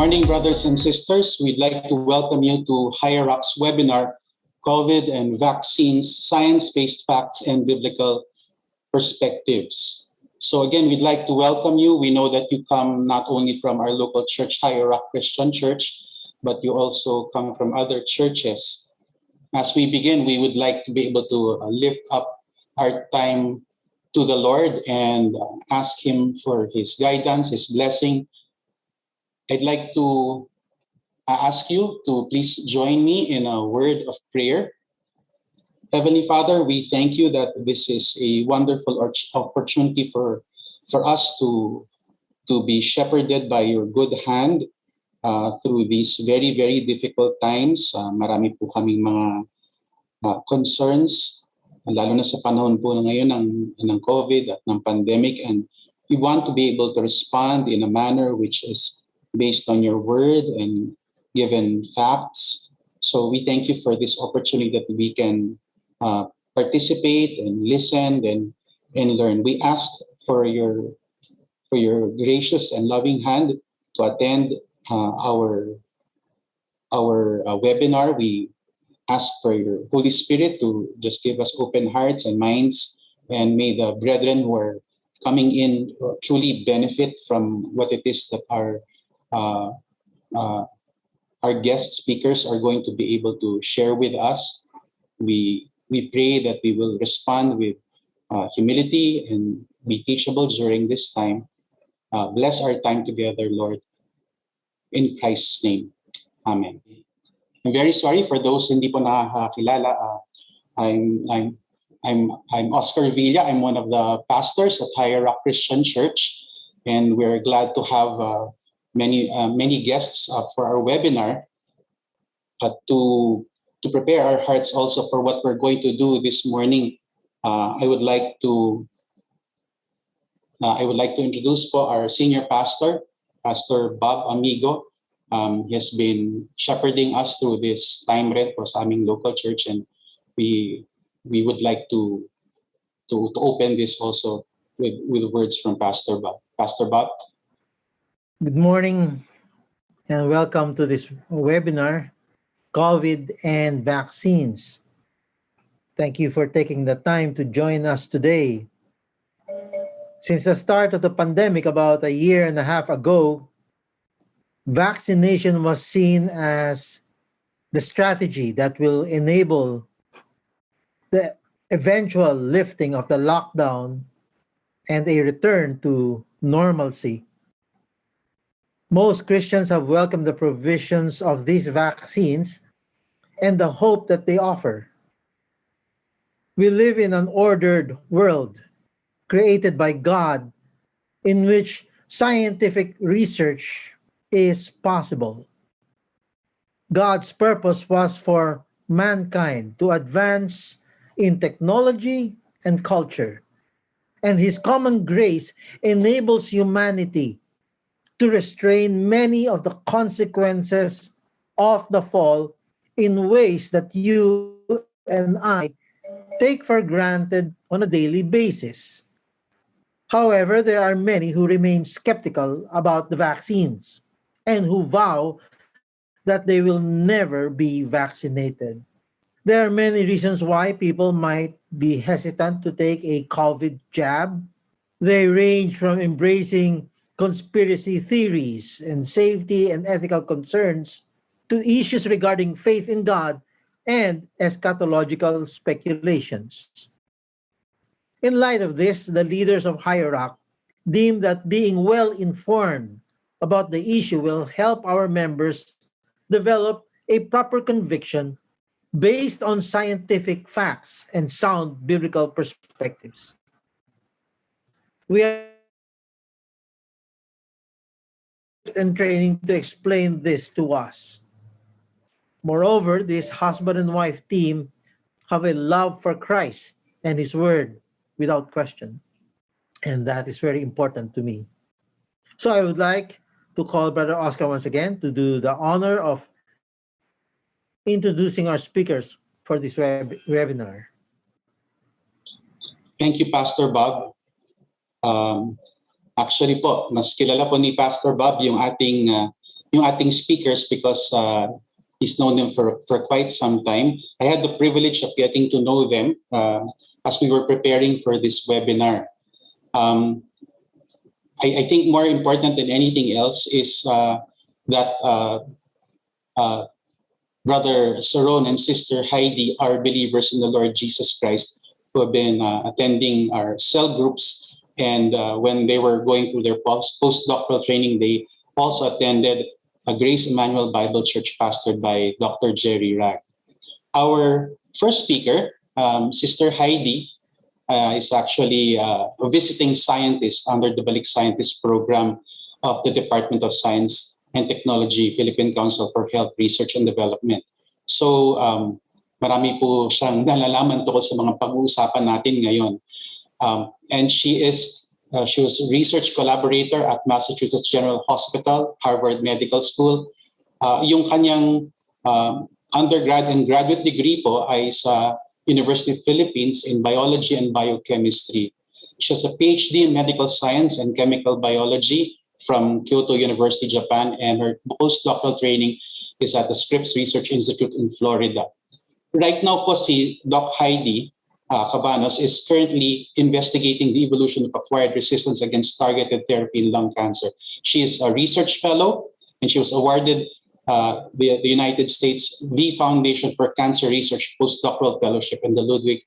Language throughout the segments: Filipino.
morning, brothers and sisters. We'd like to welcome you to Hierarch's webinar, COVID and Vaccines, Science-Based Facts and Biblical Perspectives. So again, we'd like to welcome you. We know that you come not only from our local church, Hierarch Christian Church, but you also come from other churches. As we begin, we would like to be able to lift up our time to the Lord and ask Him for His guidance, His blessing. I'd like to ask you to please join me in a word of prayer. Heavenly Father, we thank you that this is a wonderful opportunity for us to be shepherded by your good hand through these very, very difficult times. Marami po kaming mga concerns, lalo na sa panahon po na ngayon ng COVID at ng pandemic. And we want to be able to respond in a manner which is based on your word and given facts. So we thank you for this opportunity that we can participate and listen and learn. We ask for your gracious and loving hand to attend our webinar. We ask for your Holy Spirit to just give us open hearts and minds, and may the brethren who are coming in truly benefit from what it is that our guest speakers are going to be able to share with us. We pray that we will respond with humility and be teachable during this time. Bless our time together, Lord. In Christ's name, Amen. I'm very sorry for those hindi po nakakilala. I'm Oscar Villa. I'm one of the pastors at Hierarch Christian Church, and we're glad to have many guests for our webinar. To prepare our hearts also for what we're going to do this morning, I would like to introduce po our senior pastor, Pastor Bob Amigo. He has been shepherding us through this time rin for sa aming local church, and we would like to open this also with words from Pastor Bob. Pastor Bob. Good morning and welcome to this webinar, COVID and Vaccines. Thank you for taking the time to join us today. Since the start of the pandemic about a year and a half ago, vaccination was seen as the strategy that will enable the eventual lifting of the lockdown and a return to normalcy. Most Christians have welcomed the provisions of these vaccines and the hope that they offer. We live in an ordered world created by God in which scientific research is possible. God's purpose was for mankind to advance in technology and culture, and His common grace enables humanity to restrain many of the consequences of the fall in ways that you and I take for granted on a daily basis. However, there are many who remain skeptical about the vaccines and who vow that they will never be vaccinated. There are many reasons why people might be hesitant to take a COVID jab. They range from embracing conspiracy theories and safety and ethical concerns to issues regarding faith in God and eschatological speculations. In light of this, the leaders of Hierarch deem that being well informed about the issue will help our members develop a proper conviction based on scientific facts and sound biblical perspectives. We are in training to explain this to us. Moreover, this husband and wife team have a love for Christ and His Word without question. And that is very important to me. So I would like to call Brother Oscar once again to do the honor of introducing our speakers for this webinar. Thank you, Pastor Bob. Actually po, mas kilala po ni Pastor Bob yung ating yung ating speakers because he's known them for quite some time. I had the privilege of getting to know them as we were preparing for this webinar. I think more important than anything else is that Brother Saron and Sister Heidie are believers in the Lord Jesus Christ who have been attending our cell groups. And when they were going through their postdoctoral training, they also attended a Grace Emmanuel Bible Church pastored by Dr. Jerry Ragg. Our first speaker, Sister Heidie, is actually a visiting scientist under the Balik Scientist program of the Department of Science and Technology, Philippine Council for Health Research and Development. So marami po siyang nalalaman tungkol sa mga pag-uusapan natin ngayon. And she was a research collaborator at Massachusetts General Hospital, Harvard Medical School. Yung kanyang undergrad and graduate degree po ay sa University of Philippines in Biology and Biochemistry. She has a PhD in Medical Science and Chemical Biology from Kyoto University, Japan, and her postdoctoral training is at the Scripps Research Institute in Florida. Right now po si Doc Heidie Cabanos is currently investigating the evolution of acquired resistance against targeted therapy in lung cancer. She is a research fellow and she was awarded the United States V Foundation for Cancer Research Postdoctoral Fellowship and the Ludwig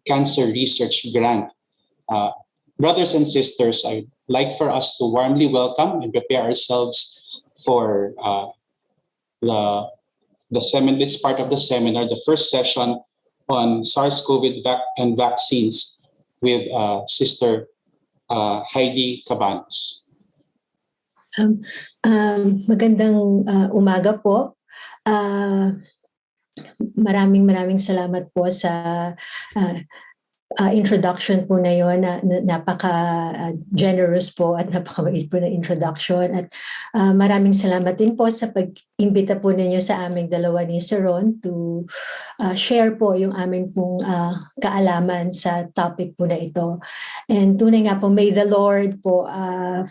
Cancer Research Grant. Brothers and sisters, I'd like for us to warmly welcome and prepare ourselves for this part of the seminar, the first session on SARS-CoV and vaccines with Sister Heidie Cabanos. Magandang umaga po. Maraming salamat po sa introduction po na yun. Napaka-generous po at napaka-mait po na introduction. At maraming salamat din po sa pag-imbita po ninyo sa aming dalawa ni Sir Ron to share po yung aming pong kaalaman sa topic po na ito. And tunay nga po, may the Lord po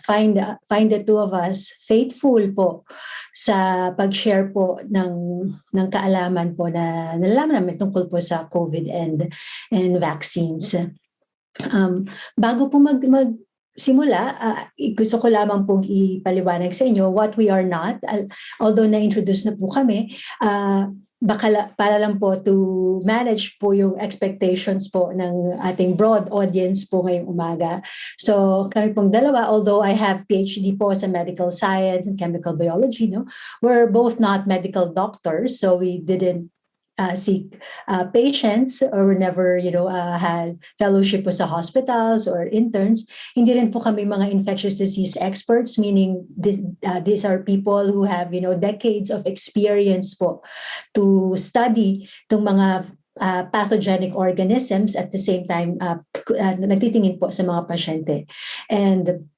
find the two of us faithful po sa pag-share po ng kaalaman po na nalalaman namin tungkol po sa COVID and vaccines. Bago po magsimula, gusto ko lamang pong ipaliwanag sa inyo what we are not. Although na-introduce na po kami, para lang po to manage po yung expectations po ng ating broad audience po ngayong umaga. So kami pong dalawa, although I have PhD po sa medical science and chemical biology, we're both not medical doctors, so we didn't seek patients or never had fellowship po sa hospitals or interns. Hindi rin po kami mga infectious disease experts, meaning these are people who have decades of experience po to study itong mga pathogenic organisms, at the same time nagtitingin po sa mga pasyente. And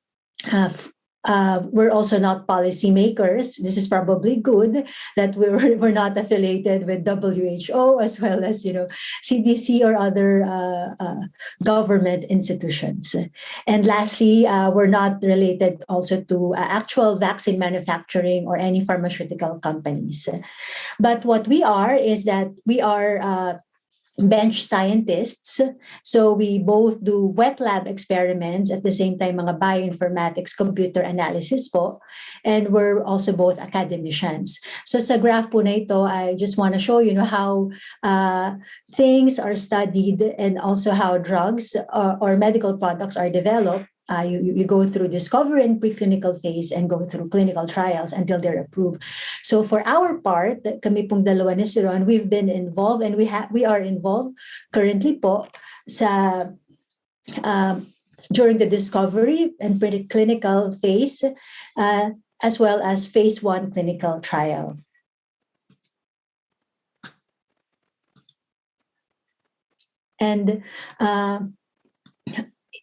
we're also not policymakers. This is probably good that we're not affiliated with WHO as well as CDC or other government institutions. And lastly, we're not related also to actual vaccine manufacturing or any pharmaceutical companies. But what we are is that we are bench scientists. So we both do wet lab experiments, at the same time mga bioinformatics, computer analysis po, and we're also both academicians. So sa graph po na ito, I just want to show how things are studied and also how drugs or medical products are developed. You go through discovery and preclinical phase and go through clinical trials until they're approved. So for our part, kami pong dalawa ni Sir Ron, we've been involved and we are involved currently po sa during the discovery and preclinical phase as well as phase 1 clinical trial. And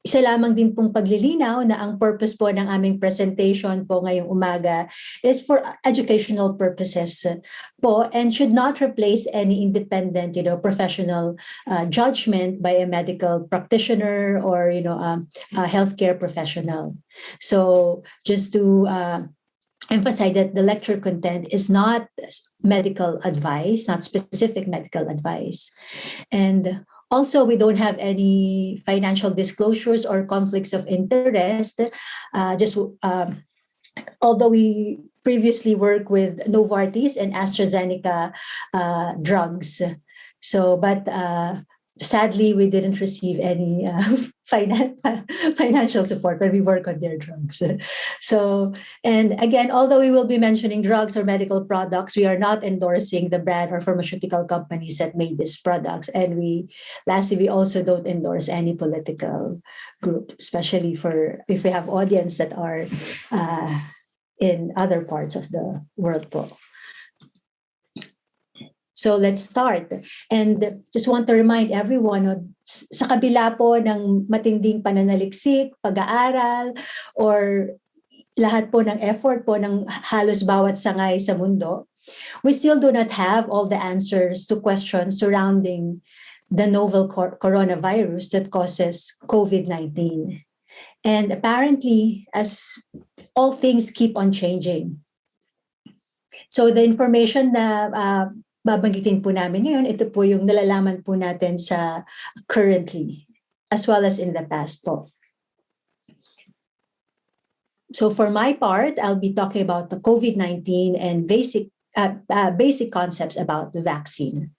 isa lamang din pong paglilinaw na ang purpose po ng aming presentation po ngayong umaga is for educational purposes po and should not replace any independent, professional judgment by a medical practitioner or, a healthcare professional. So just to emphasize that the lecture content is not medical advice, not specific medical advice. And also, we don't have any financial disclosures or conflicts of interest. Although we previously worked with Novartis and AstraZeneca drugs. So, but sadly, we didn't receive any financial support when we work on their drugs. So, and again, although we will be mentioning drugs or medical products, we are not endorsing the brand or pharmaceutical companies that made these products. And lastly, we also don't endorse any political group, especially if we have audience that are in other parts of the world po. So let's start. And just want to remind everyone, sa kabila po ng matinding pananaliksik, pag-aaral, or lahat po ng effort po ng halos bawat sangay sa mundo, we still do not have all the answers to questions surrounding the novel coronavirus that causes COVID-19. And apparently, as all things keep on changing. So the information na babanggitin po namin ngayon, ito po yung nalalaman po natin sa currently, as well as in the past po. So for my part, I'll be talking about the COVID-19 and basic concepts about the vaccine.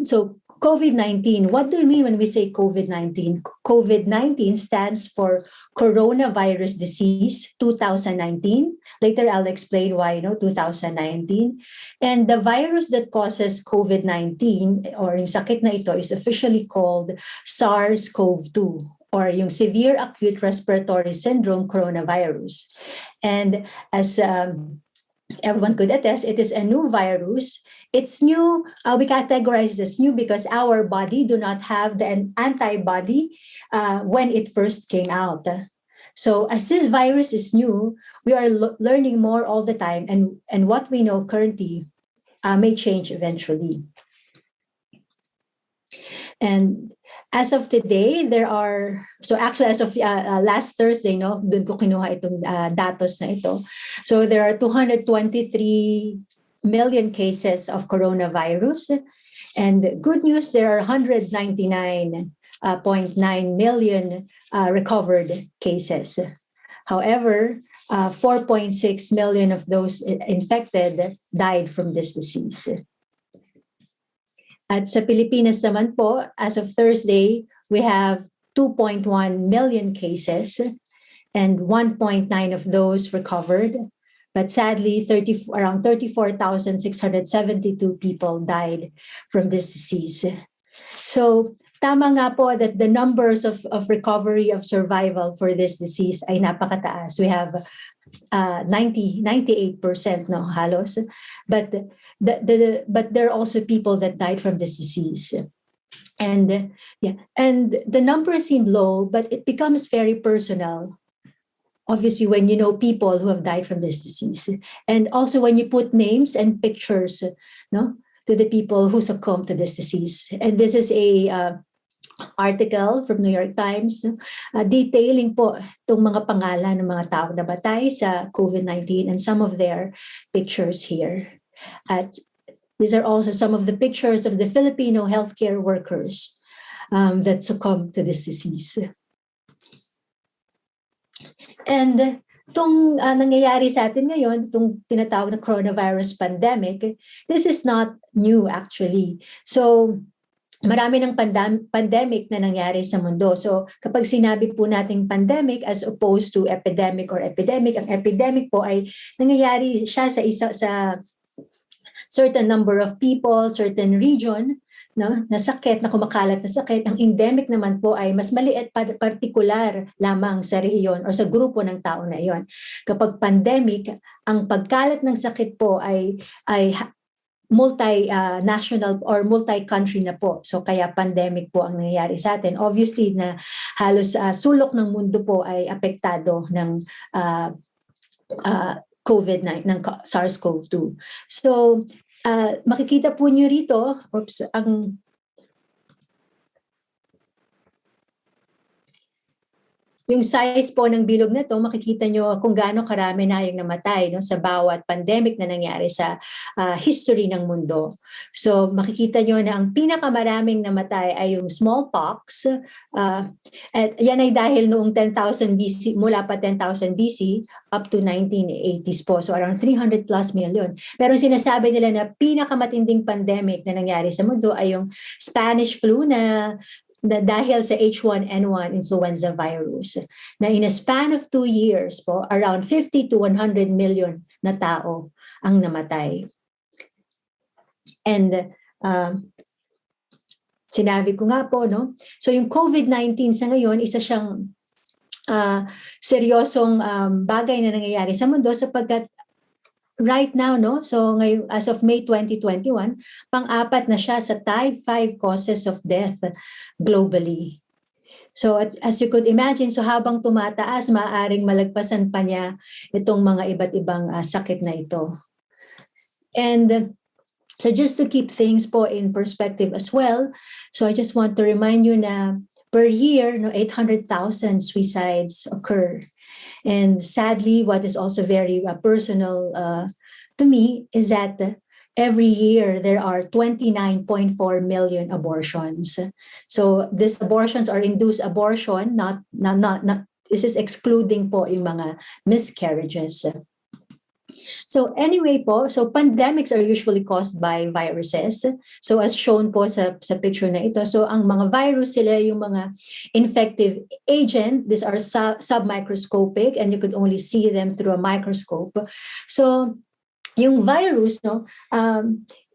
So COVID-19, what do we mean when we say COVID-19? COVID-19 stands for Coronavirus Disease 2019. Later, I'll explain why 2019. And the virus that causes COVID-19 or yung sakit na ito is officially called SARS-CoV-2 or yung Severe Acute Respiratory Syndrome coronavirus. And as everyone could attest, it is a new virus. It's new. We categorize this new because our body do not have the antibody when it first came out. So as this virus is new, we are learning more all the time, and what we know currently may change eventually. And as of today, as of last Thursday, dun ko kinuha itong datos na ito. So there are 223 million cases of coronavirus. And good news, there are 199.9 million recovered cases. However, 4.6 million of those infected died from this disease. At sa Pilipinas naman po, as of Thursday, we have 2.1 million cases and 1.9 of those recovered. But sadly, around 34,672 people died from this disease. So tama nga po that the numbers of recovery of survival for this disease ay napakataas. We have 98% halos, but there are also people that died from this disease. And the numbers seem low, but it becomes very personal. Obviously, when you know people who have died from this disease, and also when you put names and pictures, to the people who succumbed to this disease. And this is a article from New York Times detailing po itong mga pangalan ng mga tao na batay sa COVID-19 and some of their pictures here. These are also some of the pictures of the Filipino healthcare workers that succumbed to this disease. And itong nangyayari sa atin ngayon, itong tinatawag na coronavirus pandemic, this is not new actually. So marami ng pandemic na nangyari sa mundo. So kapag sinabi po nating pandemic as opposed to epidemic, ang epidemic po ay nangyayari siya sa certain number of people, certain region, na sakit, na kumakalat na sakit. Ang endemic naman po ay mas maliit, partikular lamang sa rehiyon o sa grupo ng tao na iyon. Kapag pandemic, ang pagkalat ng sakit po ay multi-national or multi-country na po. So kaya pandemic po ang nangyayari sa atin. Obviously na halos sulok ng mundo po ay apektado ng COVID-19, ng SARS-CoV-2. So makikita po niyo rito, yung size po ng bilog na to, makikita nyo kung gaano karami na yung namatay, no, sa bawat pandemic na nangyari sa history ng mundo. So makikita nyo na ang pinakamaraming namatay ay yung smallpox. At yan ay dahil noong 10,000 BC, mula pa 10,000 BC up to 1980s po. So around 300 plus million. Pero sinasabi nila na pinakamatinding pandemic na nangyari sa mundo ay yung Spanish flu na dahil sa H1N1 influenza virus, na in a span of 2 years po, around 50 to 100 million na tao ang namatay. And sinabi ko nga po, no? So yung COVID-19 sa ngayon, isa siyang seryosong bagay na nangyayari sa mundo sapagkat right now, no? So ngayon, as of May 2021, pang-apat na siya sa top 5 causes of death globally. So as you could imagine, so habang tumataas, maaaring malagpasan pa niya itong mga iba't ibang sakit na ito. And so just to keep things po in perspective as well, so I just want to remind you na per year, no, 800,000 suicides occur. And sadly, what is also very personal to me is that every year there are 29.4 million abortions. So these abortions are induced abortion, not this is excluding po yung mga miscarriages. So anyway po, so pandemics are usually caused by viruses. So as shown po sa picture na ito, so ang mga virus, sila yung mga infective agent. These are submicroscopic and you could only see them through a microscope. So yung virus, no,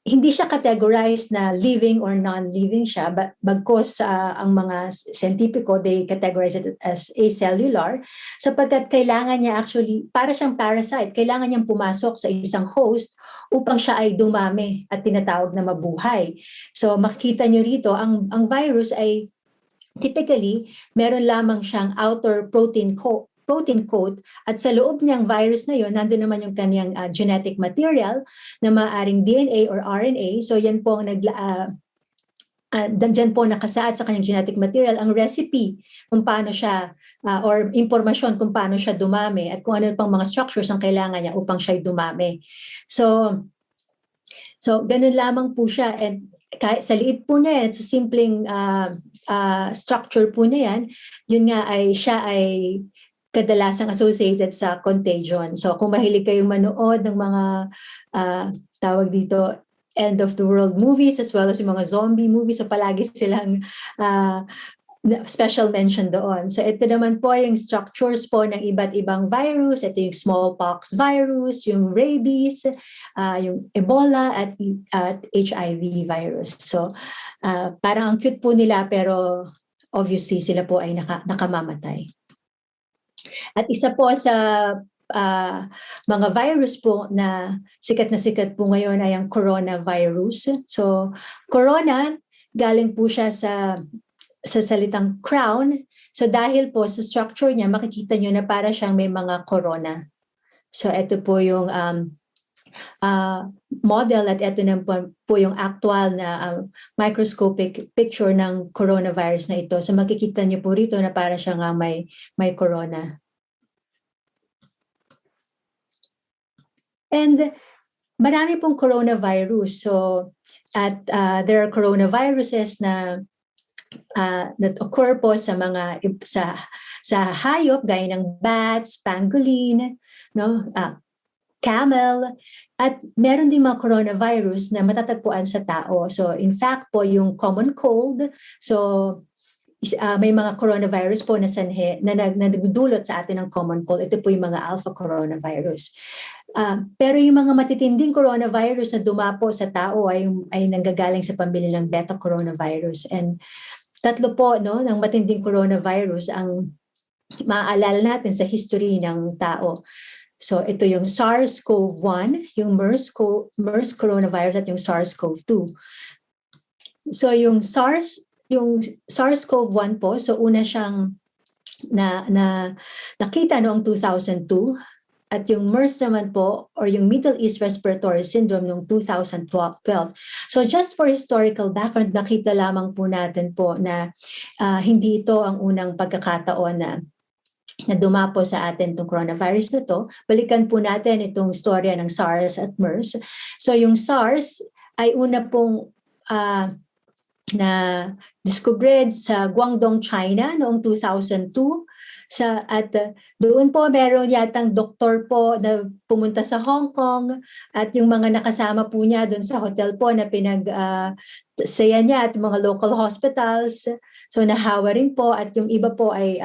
hindi siya categorized na living or non-living siya, bagkos ang mga scientifico, they categorize it as acellular, sapagkat kailangan niya actually, para siyang parasite, kailangan niyang pumasok sa isang host upang siya ay dumami at tinatawag na mabuhay. So makikita niyo rito, ang virus ay typically, meron lamang siyang outer protein coat at sa loob niyang virus na yon, nandun naman yung kanyang genetic material na maaaring DNA or RNA. So yan po ang dyan po nakasaad sa kanyang genetic material ang recipe kung paano siya or impormasyon kung paano siya dumami at kung ano pang mga structures ang kailangan niya upang siya dumami. So ganun lamang po siya, and sa liit po niya yan, sa simpleng structure po niya yan, yun nga ay siya ay kadalasang associated sa contagion. So kung mahilig kayong manood ng mga tawag dito end of the world movies as well as yung mga zombie movies, so palagi silang special mention doon. So ito naman po yung structures po ng iba't ibang virus. Ito yung smallpox virus, yung rabies, yung Ebola at HIV virus. So parang ang cute po nila pero obviously sila po ay nakamamatay. At isa po sa mga virus po na sikat po ngayon ay ang coronavirus. So corona, galing po siya sa salitang crown. So dahil po sa structure niya, makikita nyo na para siyang may mga corona. So ito po yung model at ito na po yung actual na microscopic picture ng coronavirus na ito. So makikita nyo po rito na para siyang may corona. And marami pong coronavirus. So there are coronaviruses na that occur po sa mga sa hayop gaya ng bats, pangolin, no, camel, at meron din mga coronavirus na matatagpuan sa tao. So in fact po yung common cold, so may mga coronavirus po na sanhe na nagdudulot sa atin ng common cold. Ito po yung mga alpha coronavirus. Pero yung mga matitinding coronavirus na dumapo sa tao ay nanggagaling sa pamilya ng beta coronavirus. And tatlo po, no, ng matinding coronavirus ang maaalala natin sa history ng tao. So ito yung SARS-CoV-1, yung MERS coronavirus at yung SARS-CoV-2. So yung SARS-CoV-1 po, so una siyang nakita noong 2002. At yung MERS naman po, or yung Middle East Respiratory Syndrome noong 2012. So just for historical background, nakita lamang po natin po na hindi ito ang unang pagkakataon na na dumapo sa atin itong coronavirus na to, balikan po natin itong storya ng SARS at MERS. So yung SARS ay una pong na discovered sa Guangdong, China noong 2002. Doon po meron yatang doktor po na pumunta sa Hong Kong at yung mga nakasama po niya doon sa hotel po na saya niya at mga local hospitals. So nahawa rin po at yung iba po ay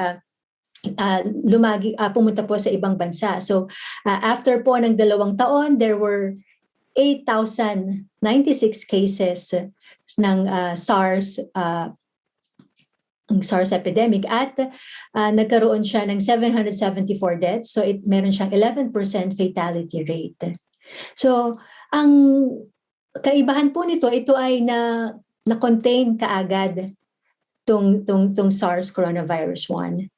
pumunta po sa ibang bansa. So after po ng 2 taon, there were 8,096 cases ng SARS epidemic at nagkaroon siya ng 774 deaths. So meron siyang 11% fatality rate. So ang kaibahan po nito, ito ay na-contain kaagad tong SARS coronavirus 1.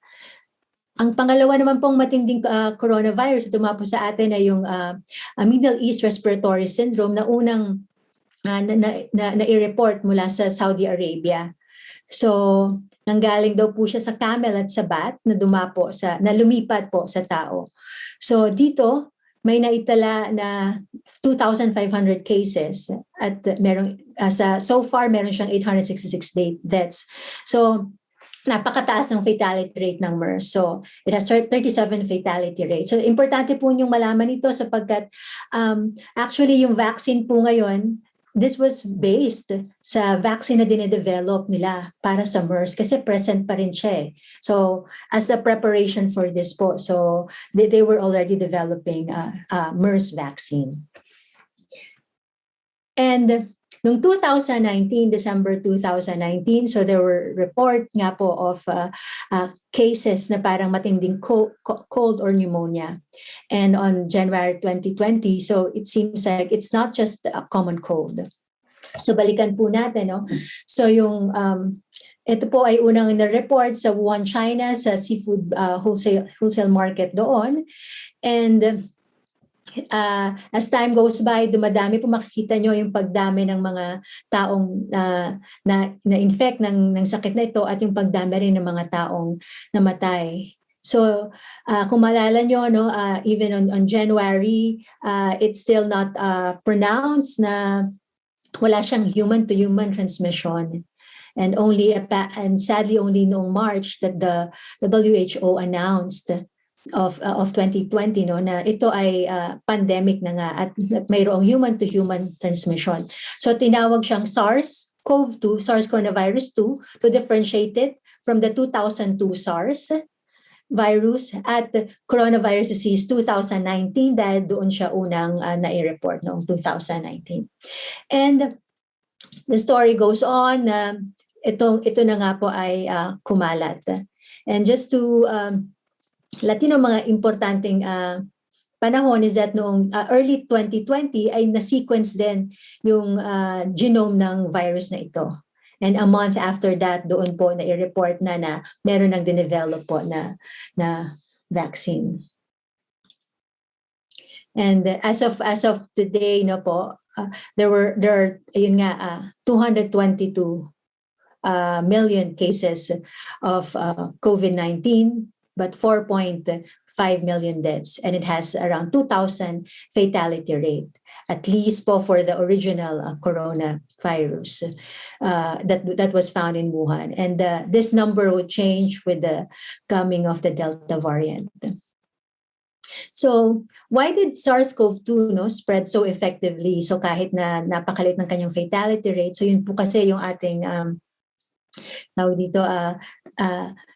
Ang pangalawa naman pong matinding coronavirus ito po sa atin ay yung Middle East Respiratory Syndrome na unang na-i-report mula sa Saudi Arabia. So, nanggaling daw po siya sa camel at sa bat na lumipat po sa tao. So, dito may naitala na 2,500 cases at so far meron siyang 866 deaths. So, napakataas ng fatality rate ng MERS. So, it has 37 fatality rate. So, importante po niyong malaman ito sapagkat actually yung vaccine po ngayon, this was based sa vaccine na dinedevelop nila para sa MERS kasi present pa rin siya. So, as a preparation for this po, so they were already developing MERS vaccine. And noong 2019, December 2019, so there were report nga po of cases na parang matinding cold or pneumonia. And on January 2020, so it seems like it's not just a common cold. So balikan po natin, no? So yung ito po ay unang na-report sa Wuhan, China, sa seafood wholesale market doon. And as time goes by, dumadami po, makikita nyo yung pagdami ng mga taong na-infect ng sakit na ito at yung pagdami rin ng mga taong namatay. So kung maalala nyo, no, even on January, it's still not pronounced na wala siyang human-to-human transmission. And sadly only noong March that the WHO announced of 2020 no na ito ay pandemic na nga at mayroong human to human transmission. So tinawag siyang SARS-CoV-2, SARS coronavirus 2 to differentiate it from the 2002 SARS virus at coronavirus disease 2019 dahil doon siya unang nai-report noong 2019. And the story goes on ito na nga po ay kumalat. And just to Latino mga importanteng panahon is that noong early 2020 ay na-sequence din yung genome ng virus na ito. And a month after that, doon po na-i-report na meron ng dinevelop po na vaccine. And as of today, no po, there are ayun nga 222 million cases of COVID-19. But 4.5 million deaths, and it has around 2,000 fatality rate, at least po for the original coronavirus that was found in Wuhan. And this number will change with the coming of the Delta variant. So, why did SARS-CoV-2 spread so effectively? So, kahit na napakalit ng kanyang fatality rate, so yun po kasi yung ating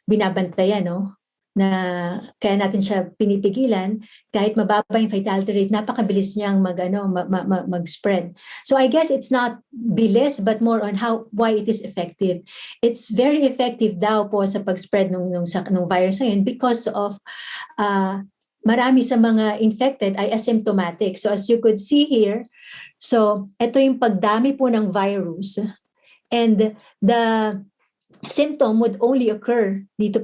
binabantayan, no? Na kaya natin siya pinipigilan kahit mababa yung fatality rate, napakabilis niyang mag-spread. So I guess it's not bilis but more on why it is effective. It's very effective daw po sa pag-spread ng virus na yun because of marami sa mga infected ay asymptomatic. So as you could see here, so ito yung pagdami po ng virus and the symptom would only occur dito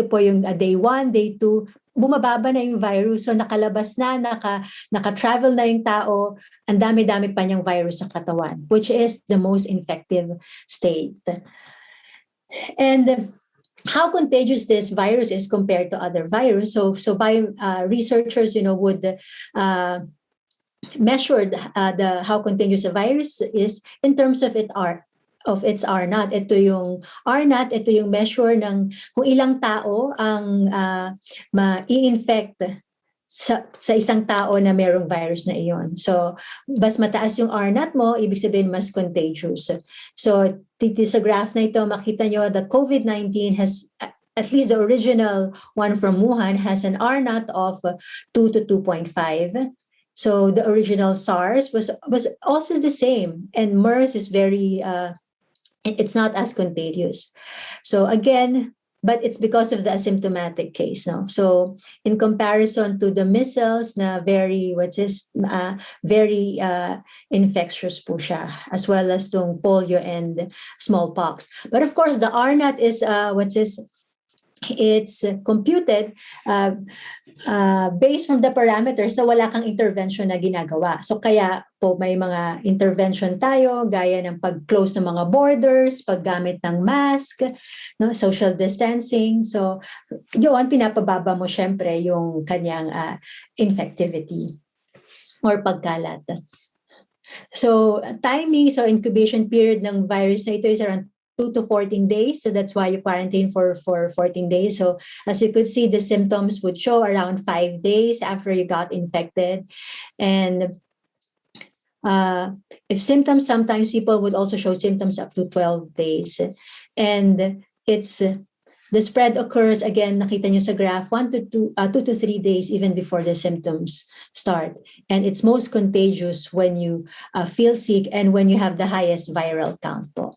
po yung day 1, day 2, bumababa na yung virus. So nakalabas na, naka-travel na yung tao, ang dami-dami pa niyang virus sa katawan, which is the most infective state. And how contagious this virus is compared to other virus. So researchers, would measure the how contagious a virus is in terms of its R naught. Ito yung R naught, ito yung measure ng kung ilang tao ang ma-i-infect sa isang tao na merong virus na iyon. So, mas mataas yung R naught mo, ibig sabihin mas contagious. So, dito sa graph na ito, makita nyo that COVID-19 has, at least the original one from Wuhan, has an R naught of 2 to 2.5. So, the original SARS was also the same. And MERS is it's not as contagious. So, again, but it's because of the asymptomatic case, no? So in comparison to the measles na very infectious po siya, as well as tong polio and smallpox. But of course, the R naught is it's computed based from the parameters na wala kang intervention na ginagawa. So kaya po may mga intervention tayo, gaya ng pag-close ng mga borders, paggamit ng mask, no, social distancing. So yun, pinapababa mo syempre yung kanyang infectivity or pagkalat. So timing, so incubation period ng virus na ito is around 2 to 14 days. So that's why you quarantine for 14 days. So as you could see, the symptoms would show around 5 days after you got infected. And if symptoms, sometimes people would also show symptoms up to 12 days. And the spread occurs, again, nakita nyo sa graph, 2 to 3 days even before the symptoms start. And it's most contagious when you feel sick and when you have the highest viral count po.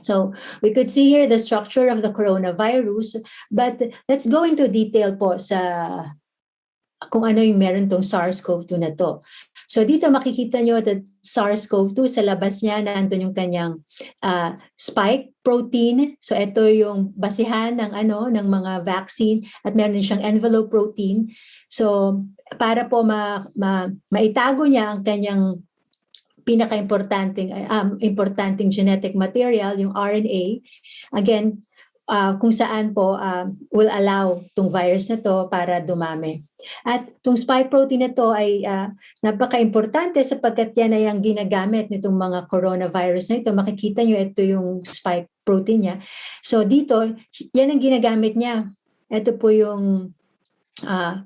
So we could see here the structure of the coronavirus, but let's go into detail po sa kung ano yung meron tong SARS-CoV-2 na to. So dito makikita nyo that SARS-CoV-2 sa labas niya nandun yung kanyang spike protein. So ito yung basihan ng ng mga vaccine, at meron din siyang envelope protein. So para po maitago niya ang kanyang importanteng genetic material, yung RNA, again, kung saan po will allow tong virus na to para dumami. At tong spike protein na to ay napaka-importante sapagkat yan ay ang ginagamit nitong mga coronavirus na ito. Makikita nyo, ito yung spike protein niya. So dito, yan ang ginagamit niya. Ito po yung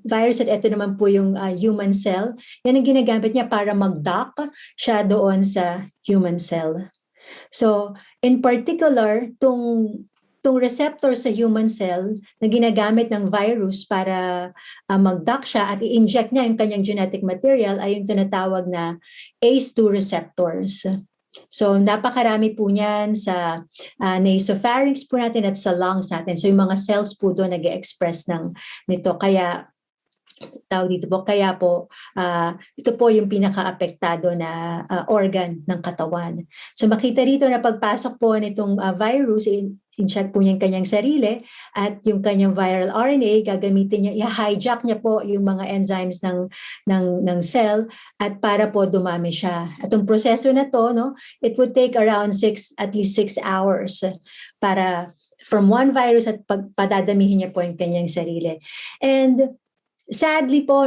virus at ito naman po yung human cell. Yan ang ginagamit niya para mag-dock siya doon sa human cell. So, in particular, tong receptor sa human cell na ginagamit ng virus para mag-dock siya at i-inject niya yung kanyang genetic material ay yung tinatawag na ACE2 receptors. So napakarami po niyan sa nasopharynx po natin at sa lungs natin. So yung mga cells po doon nag-express nito. Kaya ito po yung pinaka-apektado na organ ng katawan. So makita rito na pagpasok po nitong virus, in-check po niya yung kanyang sarili at yung kanyang viral RNA, gagamitin niya, i-hijack niya po yung mga enzymes ng cell at para po dumami siya. At yung proseso na to, it would take around at least 6 hours para from one virus at padadamihin niya po yung kanyang sarili. And sadly po,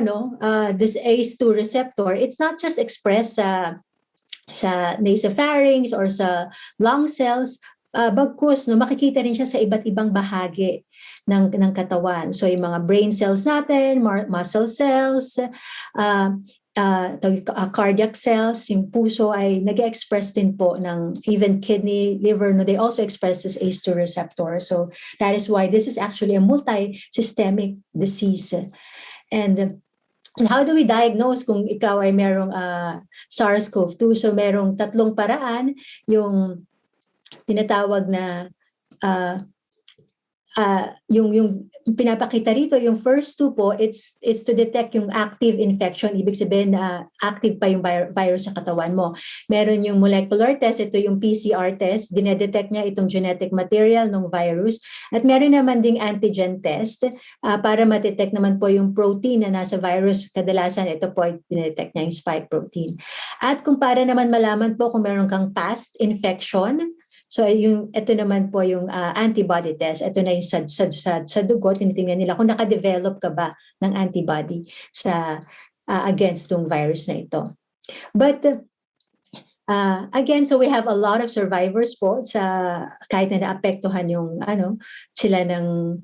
this ACE2 receptor, it's not just expressed sa nasopharynx or sa lung cells, bagkus makikita rin siya sa iba't ibang bahagi ng katawan. So yung mga brain cells natin, muscle cells, cardiac cells, yung puso ay nag-express din po ng even kidney, liver, they also express this ACE2 receptor. So that is why this is actually a multi-systemic disease. And how do we diagnose kung ikaw ay merong SARS-CoV-2? So merong tatlong paraan, yung tinatawag na yung pinapakita rito, yung first two po, it's to detect yung active infection. Ibig sabihin na active pa yung virus sa katawan mo. Meron yung molecular test, ito yung PCR test, dinedetect niya itong genetic material ng virus. At meron naman ding antigen test para matitect naman po yung protein na nasa virus. Kadalasan ito po ay dinedetect niya yung spike protein. At kung para naman malaman po kung meron kang past infection, So ito naman po yung antibody test. Ito na yung sa dugo, tinitingnan nila kung naka-develop ka ba ng antibody sa against tong virus na ito. But again, so we have a lot of survivors po sa kahit na naapektuhan yung sila ng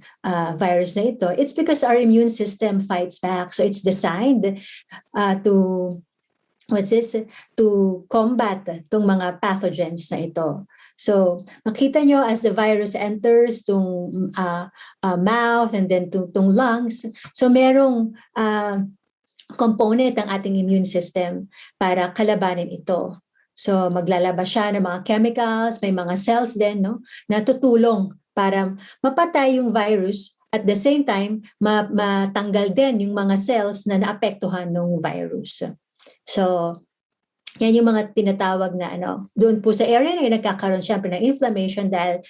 virus na ito. It's because our immune system fights back. So it's designed to combat itong mga pathogens na ito. So makita nyo as the virus enters itong mouth and then itong lungs. So merong component ng ating immune system para kalabanin ito. So maglalabas siya ng mga chemicals, may mga cells din na tutulong para mapatay yung virus. At the same time, matanggal din yung mga cells na naapektuhan ng virus. So yan yung mga tinatawag na doon po sa area na nagkakaroon syempre ng inflammation dahil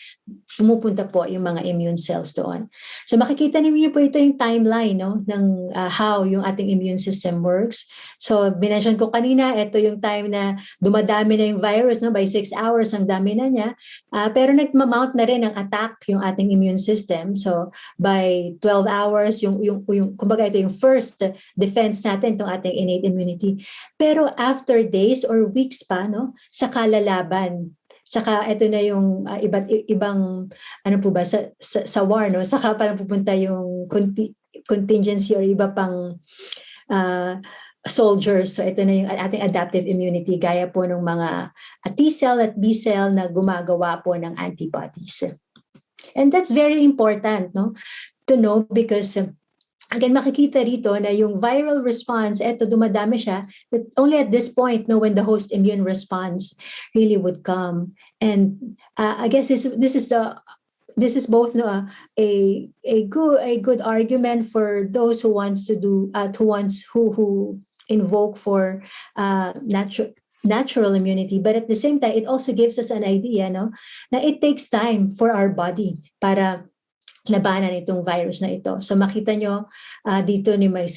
pumupunta po yung mga immune cells doon. So makikita niyo po ito yung timeline ng how yung ating immune system works. So binention ko kanina, ito yung time na dumadami na yung virus by 6 hours ang dami na niya. Pero nagma-mount na rin ang attack yung ating immune system. So by 12 hours yung kumbaga ito yung first defense natin itong ating innate immunity. Pero after days or weeks pa saka lalaban. Saka ito na yung ibang po ba sa war saka parang pupunta yung contingency or iba pang soldiers. So ito na yung ating adaptive immunity gaya po ng mga T cell at B cell na gumagawa po ng antibodies. And that's very important to know because again, makikita rito na yung viral response, eto dumadami siya, but only at this point, when the host immune response really would come. And I guess this is both a good argument for those who who invoke for natural immunity, but at the same time, it also gives us an idea, na it takes time for our body para labanan itong virus na ito. So makita nyo dito may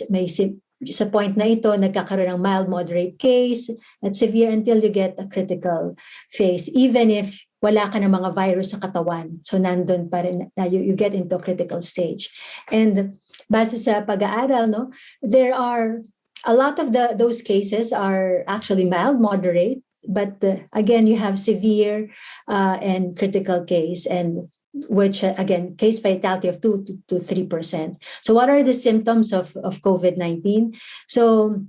sa point na ito, nagkakaroon ng mild, moderate case at severe until you get a critical phase. Even if wala ka ng mga virus sa katawan. So nandun pa rin, you get into a critical stage. And base sa pag-aaral, there are a lot of those cases are actually mild, moderate, but again, you have severe and critical case, and which again, case fatality of 2 to 3%. So what are the symptoms of COVID-19? So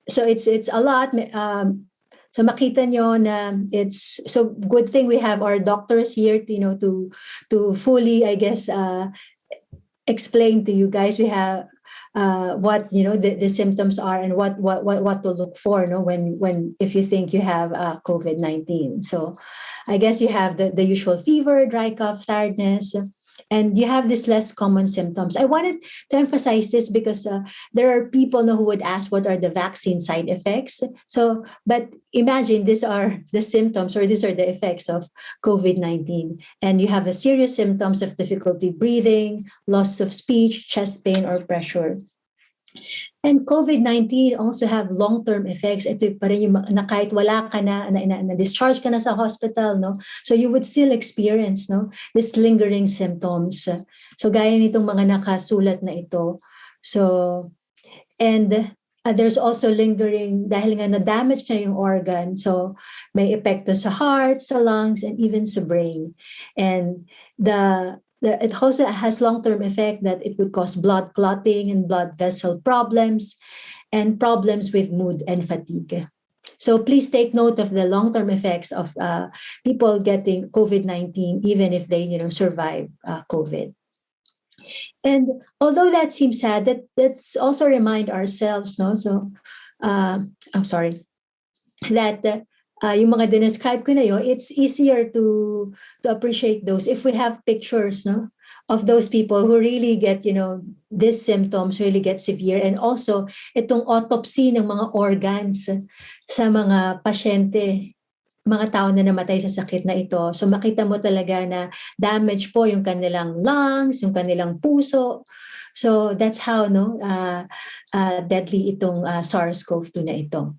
it's a lot. So makita nyo na it's so good thing we have our doctors here to fully, I guess, explain to you guys. We have what the symptoms are and what to look for when if you think you have COVID-19. So I guess you have the usual fever, dry cough, tiredness, and you have these less common symptoms. I wanted to emphasize this because there are people who would ask what are the vaccine side effects. So, but imagine these are the symptoms or these are the effects of COVID-19. And you have a serious symptoms of difficulty breathing, loss of speech, chest pain, or pressure. And COVID-19 also have long-term effects. Ito pa rin yung na kahit wala ka na discharge ka na sa hospital, so you would still experience this lingering symptoms. So gaya nitong mga nakasulat na ito. So, and there's also lingering dahil nga na-damage na yung organ. So may epekto sa heart, sa lungs, and even sa brain. And it also has long-term effect that it would cause blood clotting and blood vessel problems and problems with mood and fatigue. So please take note of the long-term effects of people getting COVID-19, even if they survive COVID. And although that seems sad, let's also remind ourselves, so I'm sorry, that yung mga describe ko na yun, it's easier to appreciate those if we have pictures of those people who really get, these symptoms really get severe. And also, itong autopsy ng mga organs sa mga pasyente, mga tao na namatay sa sakit na ito. So makita mo talaga na damage po yung kanilang lungs, yung kanilang puso. So that's how deadly itong SARS-CoV-2 na ito.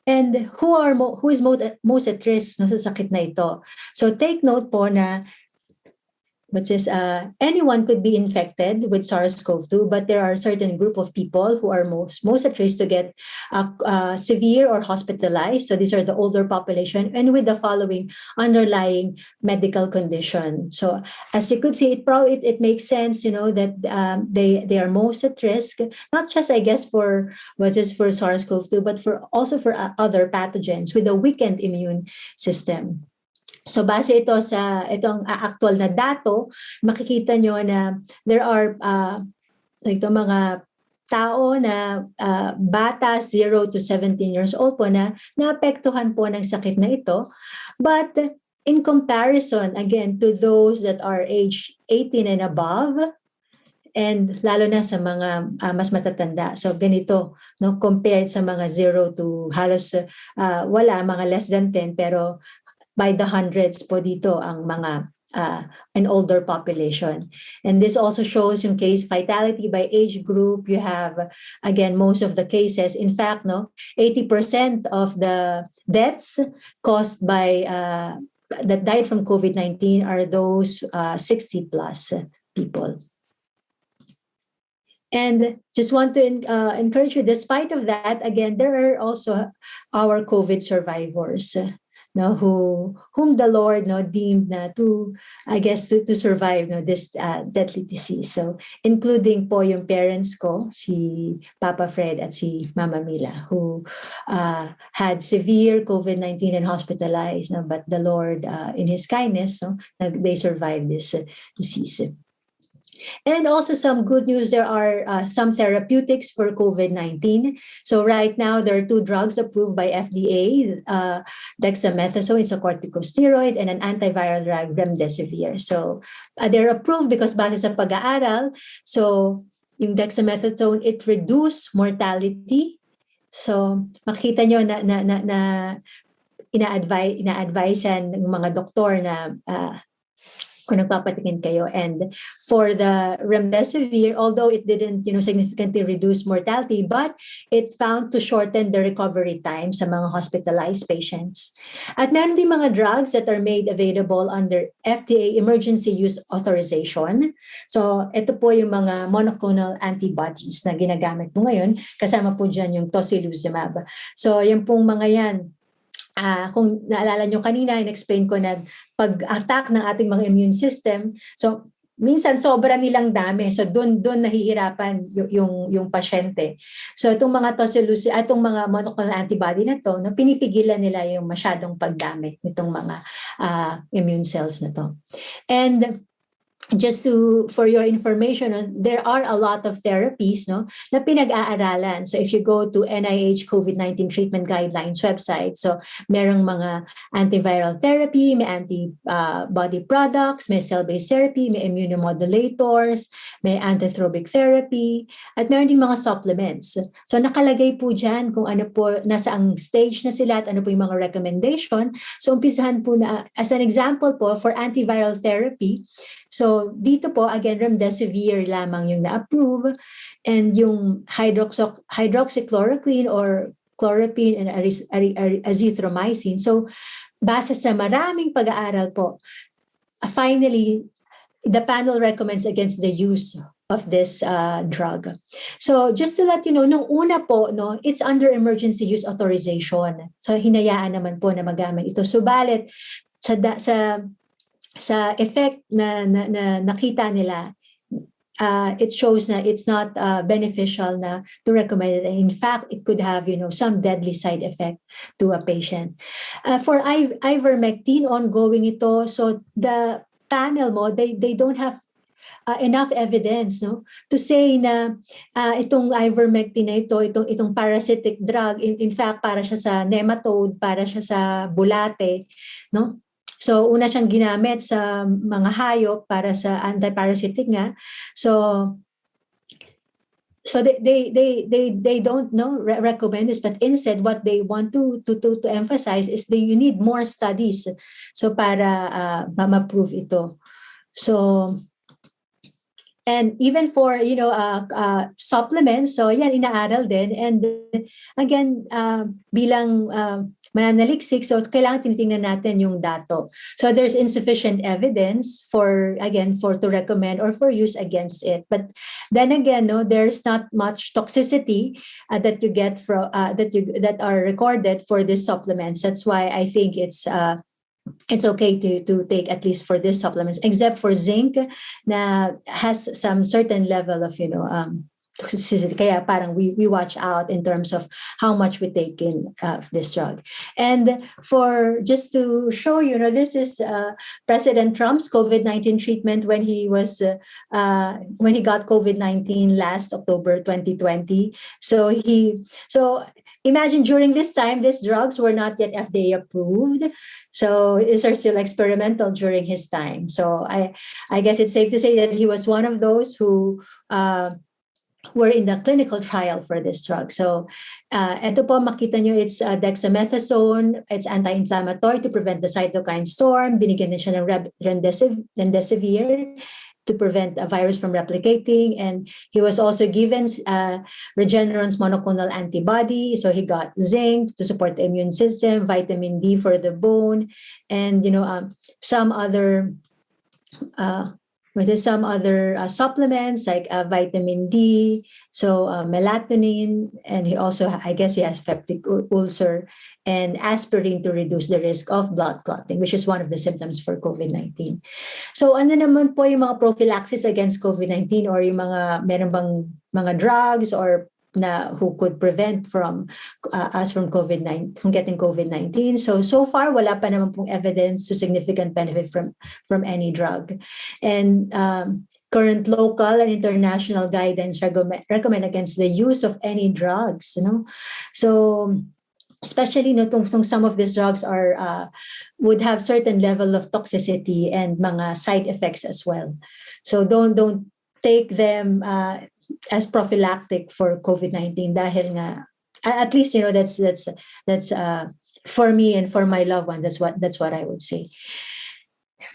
And who is most at risk no, sa sakit na ito? So take note po na which is anyone could be infected with SARS-CoV-2, but there are a certain group of people who are most at risk to get severe or hospitalized. So these are the older population and with the following underlying medical condition. So as you could see, it makes sense, that they are most at risk, not just I guess for SARS-CoV-2, but also for other pathogens with a weakened immune system. So base itong actual na dato, makikita nyo na there are mga tao na bata 0 to 17 years old po na naapektuhan po ng sakit na ito. But in comparison, again, to those that are age 18 and above, and lalo na sa mga mas matatanda. So ganito, no, compared sa mga 0 to halos wala, mga less than 10, pero by the hundreds po dito ang mga an older population. And this also shows yung case fatality by age group. You have, again, most of the cases. In fact, 80% of the deaths caused by that died from COVID-19 are those 60 plus people. And just want to encourage you, despite of that, again, there are also our COVID survivors. Whom the Lord deemed to survive this deadly disease. So including po yung parents ko, si Papa Fred at si Mama Mila, who had severe COVID-19 and hospitalized, but the Lord in His kindness, they survived this disease. And also some good news, there are some therapeutics for COVID-19. So right now, there are 2 drugs approved by FDA, dexamethasone, it's a corticosteroid, and an antiviral drug, remdesivir. So they're approved because base sa pag-aaral, so yung dexamethasone, it reduced mortality. So makita nyo na ina-advisean ng mga doktor na kung nagpapatikin kayo. And for the remdesivir, although it didn't significantly reduce mortality, but it found to shorten the recovery time sa mga hospitalized patients. At meron din mga drugs that are made available under FDA emergency use authorization. So ito po yung mga monoclonal antibodies na ginagamit mo ngayon. Kasama po dyan yung tocilizumab. So yung pong mga yan, kung naalala nyo kanina, in-explain ko na pag-attack ng ating mga immune system, so minsan sobra nilang dami, so doon nahihirapan yung pasyente. So itong mga itong mga monoclonal antibody na to, pinipigilan nila yung masyadong pagdami nitong mga immune cells na to. And just for your information, there are a lot of therapies na pinag-aaralan. So if you go to NIH COVID-19 Treatment Guidelines website, so merong mga antiviral therapy, may antibody products, may cell-based therapy, may immunomodulators, may antitropic therapy, at meron din mga supplements. So nakalagay po dyan kung ano po, nasa ang stage na sila at ano po yung mga recommendation. So umpisahan po na, as an example po, for antiviral therapy, so dito po, again, remdesivir lamang yung na-approve, and yung hydroxychloroquine or chloroquine and azithromycin. So base sa maraming pag-aaral po, finally, the panel recommends against the use of this drug. So just to let you know, nung una po, it's under emergency use authorization. So hinayaan naman po na magamit ito. Subalit, sa effect na nakita nila, it shows na it's not beneficial na to recommend it. In fact, it could have some deadly side effect to a patient. For ivermectin, ongoing ito. So the panel mo, they don't have enough evidence to say na itong ivermectin na itong parasitic drug, in fact, para siya sa nematode, para siya sa bulate, So una siyang ginamit sa mga hayop para sa antiparasitic nga. So they don't recommend this, but instead what they want to emphasize is that you need more studies so para ma-prove ito. So And even for, supplements, so yan, inaaral din. And again, bilang mananaliksik, so kailangan tinitingnan natin yung dato. So there's insufficient evidence to recommend or for use against it. But then again, no, there's not much toxicity that you get from that are recorded for these supplements. That's why I think it's okay to take at least for these supplements, except for zinc, na has some certain level of toxicity. Kaya parang we watch out in terms of how much we take in this drug. And for just to show this is President Trump's COVID-19 treatment when he got COVID-19 last October 2020. So imagine during this time, these drugs were not yet FDA approved. So these are still experimental during his time. So I guess it's safe to say that he was one of those who were in the clinical trial for this drug. So ito po, makita nyo, it's dexamethasone. It's anti-inflammatory to prevent the cytokine storm. Binigyan din siya ng remdesivir to prevent a virus from replicating. And he was also given Regeneron's monoclonal antibody. So he got zinc to support the immune system, vitamin D for the bone, and some other supplements like vitamin D, so melatonin, and he also, I guess, he has peptic ulcer, and aspirin to reduce the risk of blood clotting, which is one of the symptoms for COVID-19. So ano naman po yung mga prophylaxis against COVID-19, or yung meron bang mga drugs or who could prevent us from getting COVID-19. So far, wala pa naman pong evidence to significant benefit from any drug. And current local and international guidance recommend against the use of any drugs. So especially some of these drugs would have certain level of toxicity and mga side effects as well. So don't take them as prophylactic for COVID-19 dahil nga, at least that's for me and for my loved one, that's what I would say.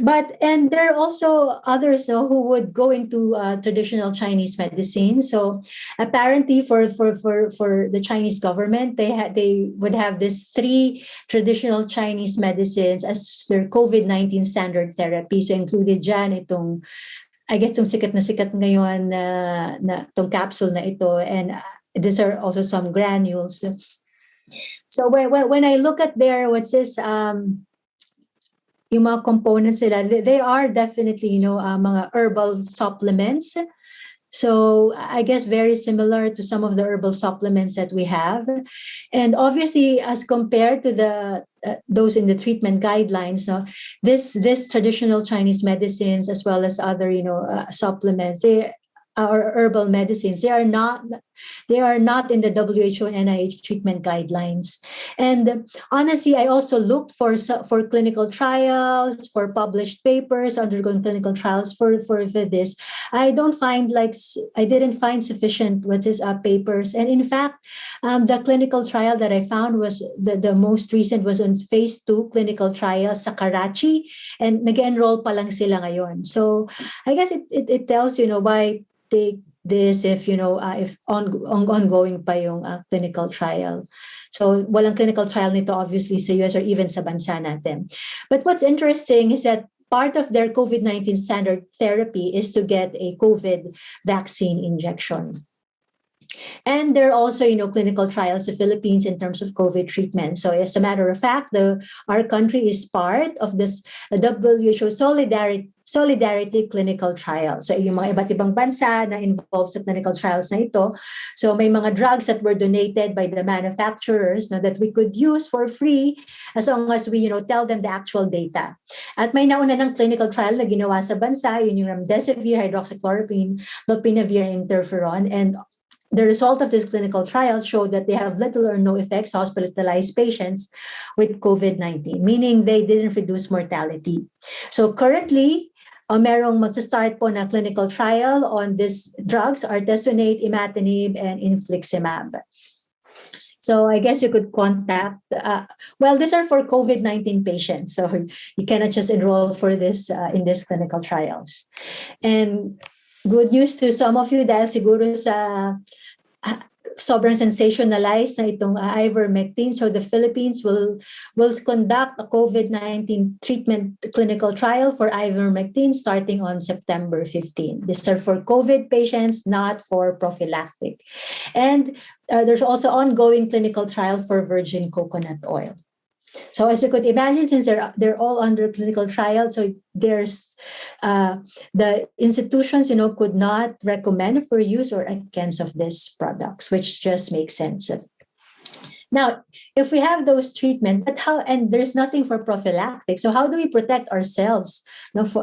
And there are also others who would go into traditional Chinese medicine. So apparently for the Chinese government, they would have these 3 traditional Chinese medicines as their COVID-19 standard therapy. So included dyan itong, I guess, itong sikat na sikat ngayon na itong capsule na ito, and these are also some granules. So when I look at their yung mga components nila, they are definitely mga herbal supplements. So I guess very similar to some of the herbal supplements that we have. And obviously, as compared to those in the treatment guidelines, this traditional Chinese medicines, as well as other supplements, or herbal medicines, they are not in the WHO and NIH treatment guidelines. And honestly, I also looked for clinical trials, for published papers undergoing clinical trials for this. I didn't find sufficient papers. And in fact, the clinical trial that I found was the most recent was on phase 2 clinical trial sa Karachi, and nag-enroll pa lang sila ngayon. So I guess it tells why take this if ongoing pa yung clinical trial. So walang clinical trial nito obviously sa US or even sa bansa natin. But what's interesting is that part of their COVID-19 standard therapy is to get a COVID vaccine injection. And there are also, clinical trials in the Philippines in terms of COVID treatment. So as a matter of fact, our country is part of this WHO Solidarity clinical trial. So yung mga iba't ibang bansa na involved sa clinical trials na ito. So may mga drugs that were donated by the manufacturers that we could use for free as long as we, tell them the actual data. At may nauna ng clinical trial na ginawa sa bansa, yun yung remdesivir, hydroxychloroquine, lopinavir, interferon, and the result of this clinical trial showed that they have little or no effects on hospitalized patients with COVID-19, meaning they didn't reduce mortality. So currently, merong magsa-start po na clinical trial on these drugs, artesunate, imatinib, and infliximab. So I guess you could contact, these are for COVID-19 patients. So you cannot just enroll for this in these clinical trials. And good news to some of you dahil siguro sa sobrang sensationalized na itong ivermectin. So the Philippines will conduct a COVID-19 treatment clinical trial for ivermectin starting on September 15. These are for COVID patients, not for prophylactic. And there's also ongoing clinical trial for virgin coconut oil. So as you could imagine, since they're all under clinical trial, so there's the institutions, could not recommend for use or against of these products, which just makes sense. Now, if we have those treatment, and there's nothing for prophylactic, so how do we protect ourselves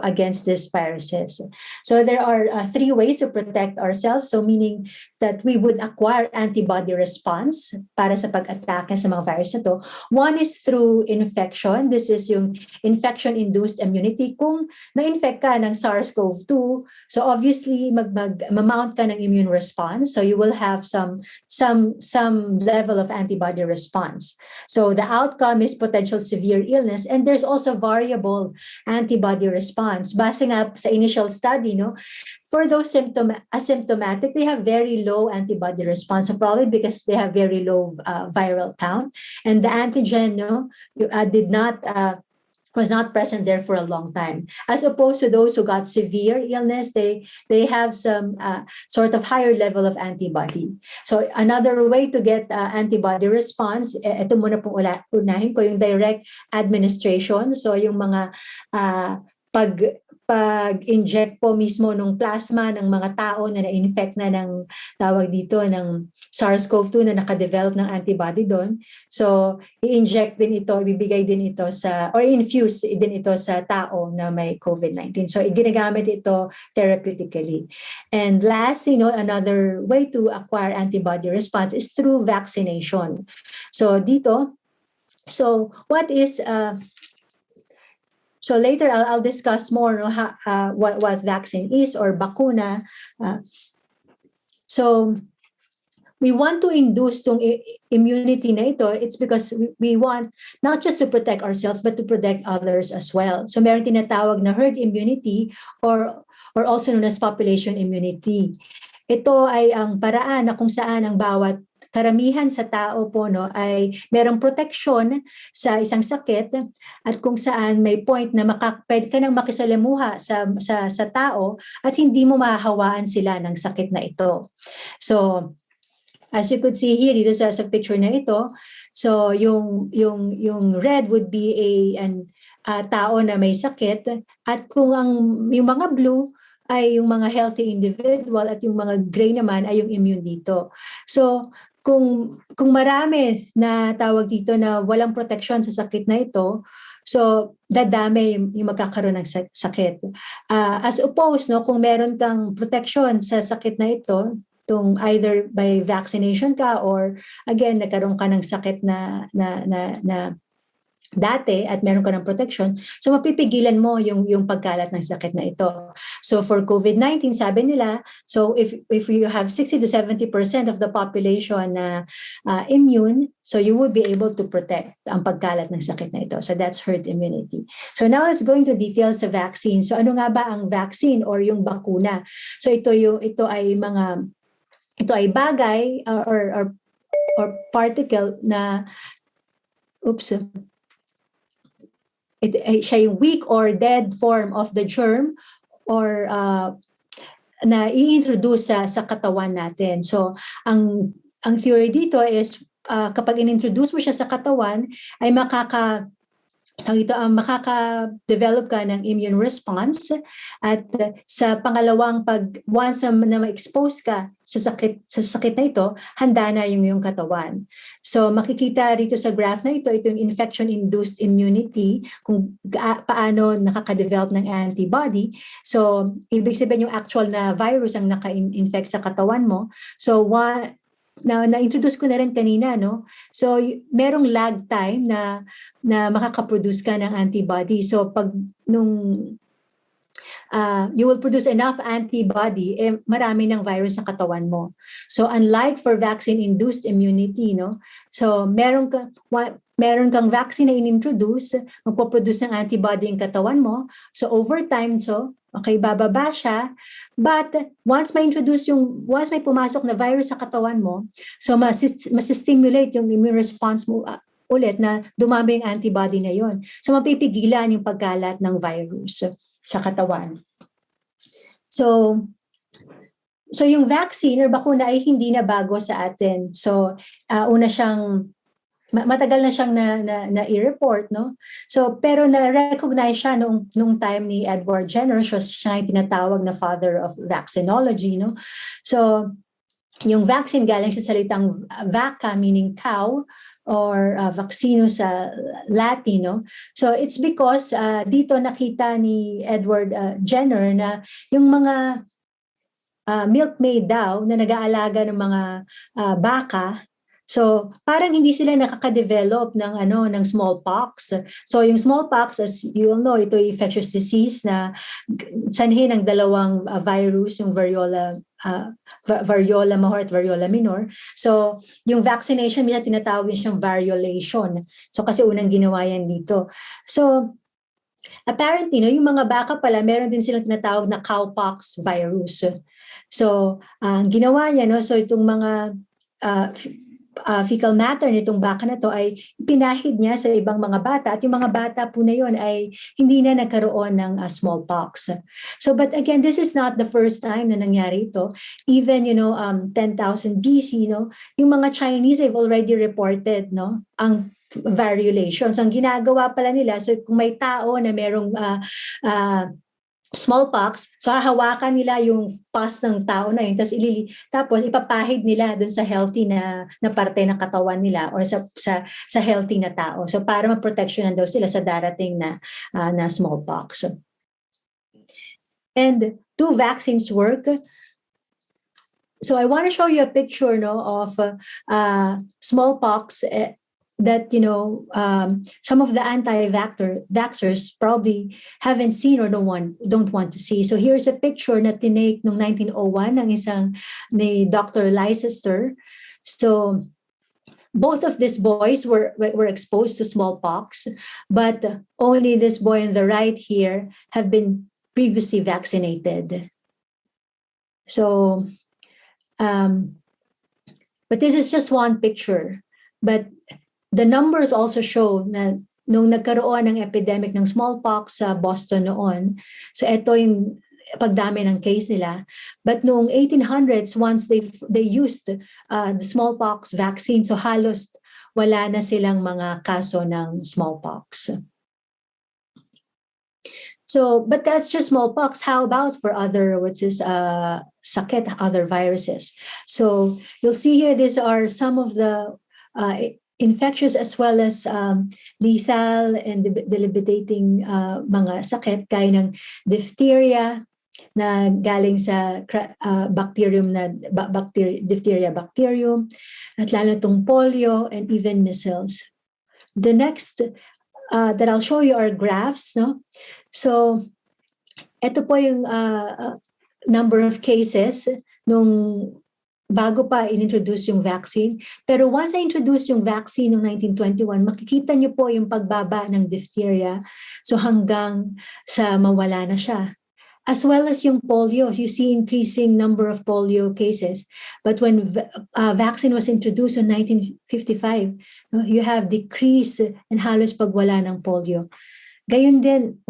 against these viruses? So there are 3 ways to protect ourselves. So meaning that we would acquire antibody response para sa pag-atake sa mga virus na to. One is through infection. This is yung infection-induced immunity. Kung na-infect ka ng SARS-CoV-2, so obviously mag-mount ka ng immune response. So you will have some level of antibody response. So the outcome is potential severe illness, and there's also variable antibody response. Base nga sa initial study, for those asymptomatic, they have very low antibody response, so probably because they have very low viral count, and the antigen was not present there for a long time. As opposed to those who got severe illness, they have some sort of higher level of antibody. So another way to get antibody response, ito muna pong unahin ko, yung direct administration. So yung mga pag-inject po mismo ng plasma ng mga tao na na-infect na ng tawag dito ng SARS-CoV-2 na nakadevelop ng antibody doon. So, i-inject din ito, ibibigay din ito or infuse din ito sa tao na may COVID-19. So, ginagamit ito therapeutically. And lastly, another way to acquire antibody response is through vaccination. So, what is... So later I'll discuss more what vaccine is or bakuna. So we want to induce tong immunity na ito. It's because we want not just to protect ourselves but to protect others as well. So meron tinatawag na herd immunity or also known as population immunity. Ito ay ang paraan na kung saan ang bawat karamihan sa tao po ay merong proteksyon sa isang sakit at kung saan may point na pwede ka nang makisalamuha sa tao at hindi mo mahahawaan sila ng sakit na ito. So as you could see here dito sa picture na ito, so yung red would be a tao na may sakit at kung yung mga blue ay yung mga healthy individual at yung mga gray naman ay yung immune dito. So kung marami na tawag dito na walang proteksyon sa sakit na ito, so dadami yung magkakaroon ng sakit. As opposed, kung meron kang proteksyon sa sakit na ito, either by vaccination ka or again, nagkaroon ka ng sakit na dati at meron ka ng protection, so mapipigilan mo yung pagkalat ng sakit na ito. So for COVID-19, sabi nila, so if you have 60 to 70% of the population na immune, so you would be able to protect ang pagkalat ng sakit na ito. So that's herd immunity. So now let's go into details sa vaccine. So ano nga ba ang vaccine or yung bakuna? So ito ay bagay or particle na siya yung weak or dead form of the germ or na i-introduce sa katawan natin. So ang theory dito is kapag in-introduce mo siya sa katawan ay makaka-develop ka ng immune response at sa pangalawang once na ma-expose ka sa sakit na ito, handa na yung katawan. So makikita rito sa graph na ito yung infection-induced immunity, kung paano nakaka-develop ng antibody. So ibig sabihin yung actual na virus ang naka-infect sa katawan mo. So na-introduce ko na rin kanina, So, merong lag time na makakaproduce ka ng antibody. So, pag you will produce enough antibody, marami ng virus sa katawan mo. So, unlike for vaccine-induced immunity, So, meron ka, meron kang vaccine na in-introduce, magpo-produce ng antibody yung katawan mo. So over time, okay, bababa siya. But once may pumasok na virus sa katawan mo, so mas-stimulate yung immune response mo ulit na dumami yung antibody na yon. So mapipigilan yung pagkalat ng virus sa katawan. So yung vaccine or bakuna ay hindi na bago sa atin. So una siyang matagal na siyang na i-report, no? So pero na-recognize siya nung time ni Edward Jenner, siya yung tinatawag na father of vaccinology, no? So yung vaccine galing sa salitang vacca, meaning cow, or vaccino sa Latin, no? So it's because dito nakita ni Edward Jenner na yung mga milkmaid daw na nag-aalaga ng mga baka, so parang hindi sila nakaka-develop ng smallpox. So yung smallpox, as you all know, ito ay infectious disease na sanhi ng dalawang virus, yung variola major at variola minor. So yung vaccination, minsan tinatawag siyang variolation. So kasi unang ginawa yan dito. So apparently, yung mga baka pala, meron din silang tinatawag na cowpox virus. So ang ginawa niya, so itong mga fecal matter nitong baka na to ay pinahid niya sa ibang mga bata, at yung mga bata po na yon ay hindi na nagkaroon ng smallpox. So but again, this is not the first time na nangyari ito. Even 10,000 BC, yung mga Chinese have already reported ang variolation. So ang ginagawa pala nila, so kung may tao na merong smallpox, so hahawakan nila yung pus ng tao na yun, tapos ipapahid nila dun sa healthy na parte ng katawan nila or sa healthy na tao. So para ma-protectionan daw sila sa darating na smallpox. And do vaccines work? So I want to show you a picture of smallpox that some of the anti-vaxxers probably haven't seen or don't want to see. So here's a picture na tinake noong 1901 ni Dr. Leicester. So both of these boys were exposed to smallpox, but only this boy on the right here have been previously vaccinated. So but this is just one picture. But the numbers also show na nung nagkaroon ng epidemic ng smallpox sa Boston noon, so ito yung pagdami ng case nila. But noong 1800s, once they used the smallpox vaccine, so halos wala na silang mga kaso ng smallpox. So, but that's just smallpox. How about for other, sakit, other viruses? So you'll see here, these are some of the infectious as well as lethal and debilitating mga sakit, gaya ng diphtheria na galing sa bacterium diphtheria bacterium, at lalo itong polio and even measles. The next that I'll show you are graphs, no? So ito po yung number of cases nung bago pa in-introduce yung vaccine. Pero once I-introduce yung vaccine noong 1921, makikita niyo po yung pagbaba ng diphtheria. So hanggang sa mawala na siya. As well as yung polio, you see increasing number of polio cases. But when vaccine was introduced in 1955, you have decrease and halos pagwala ng polio. Gayon din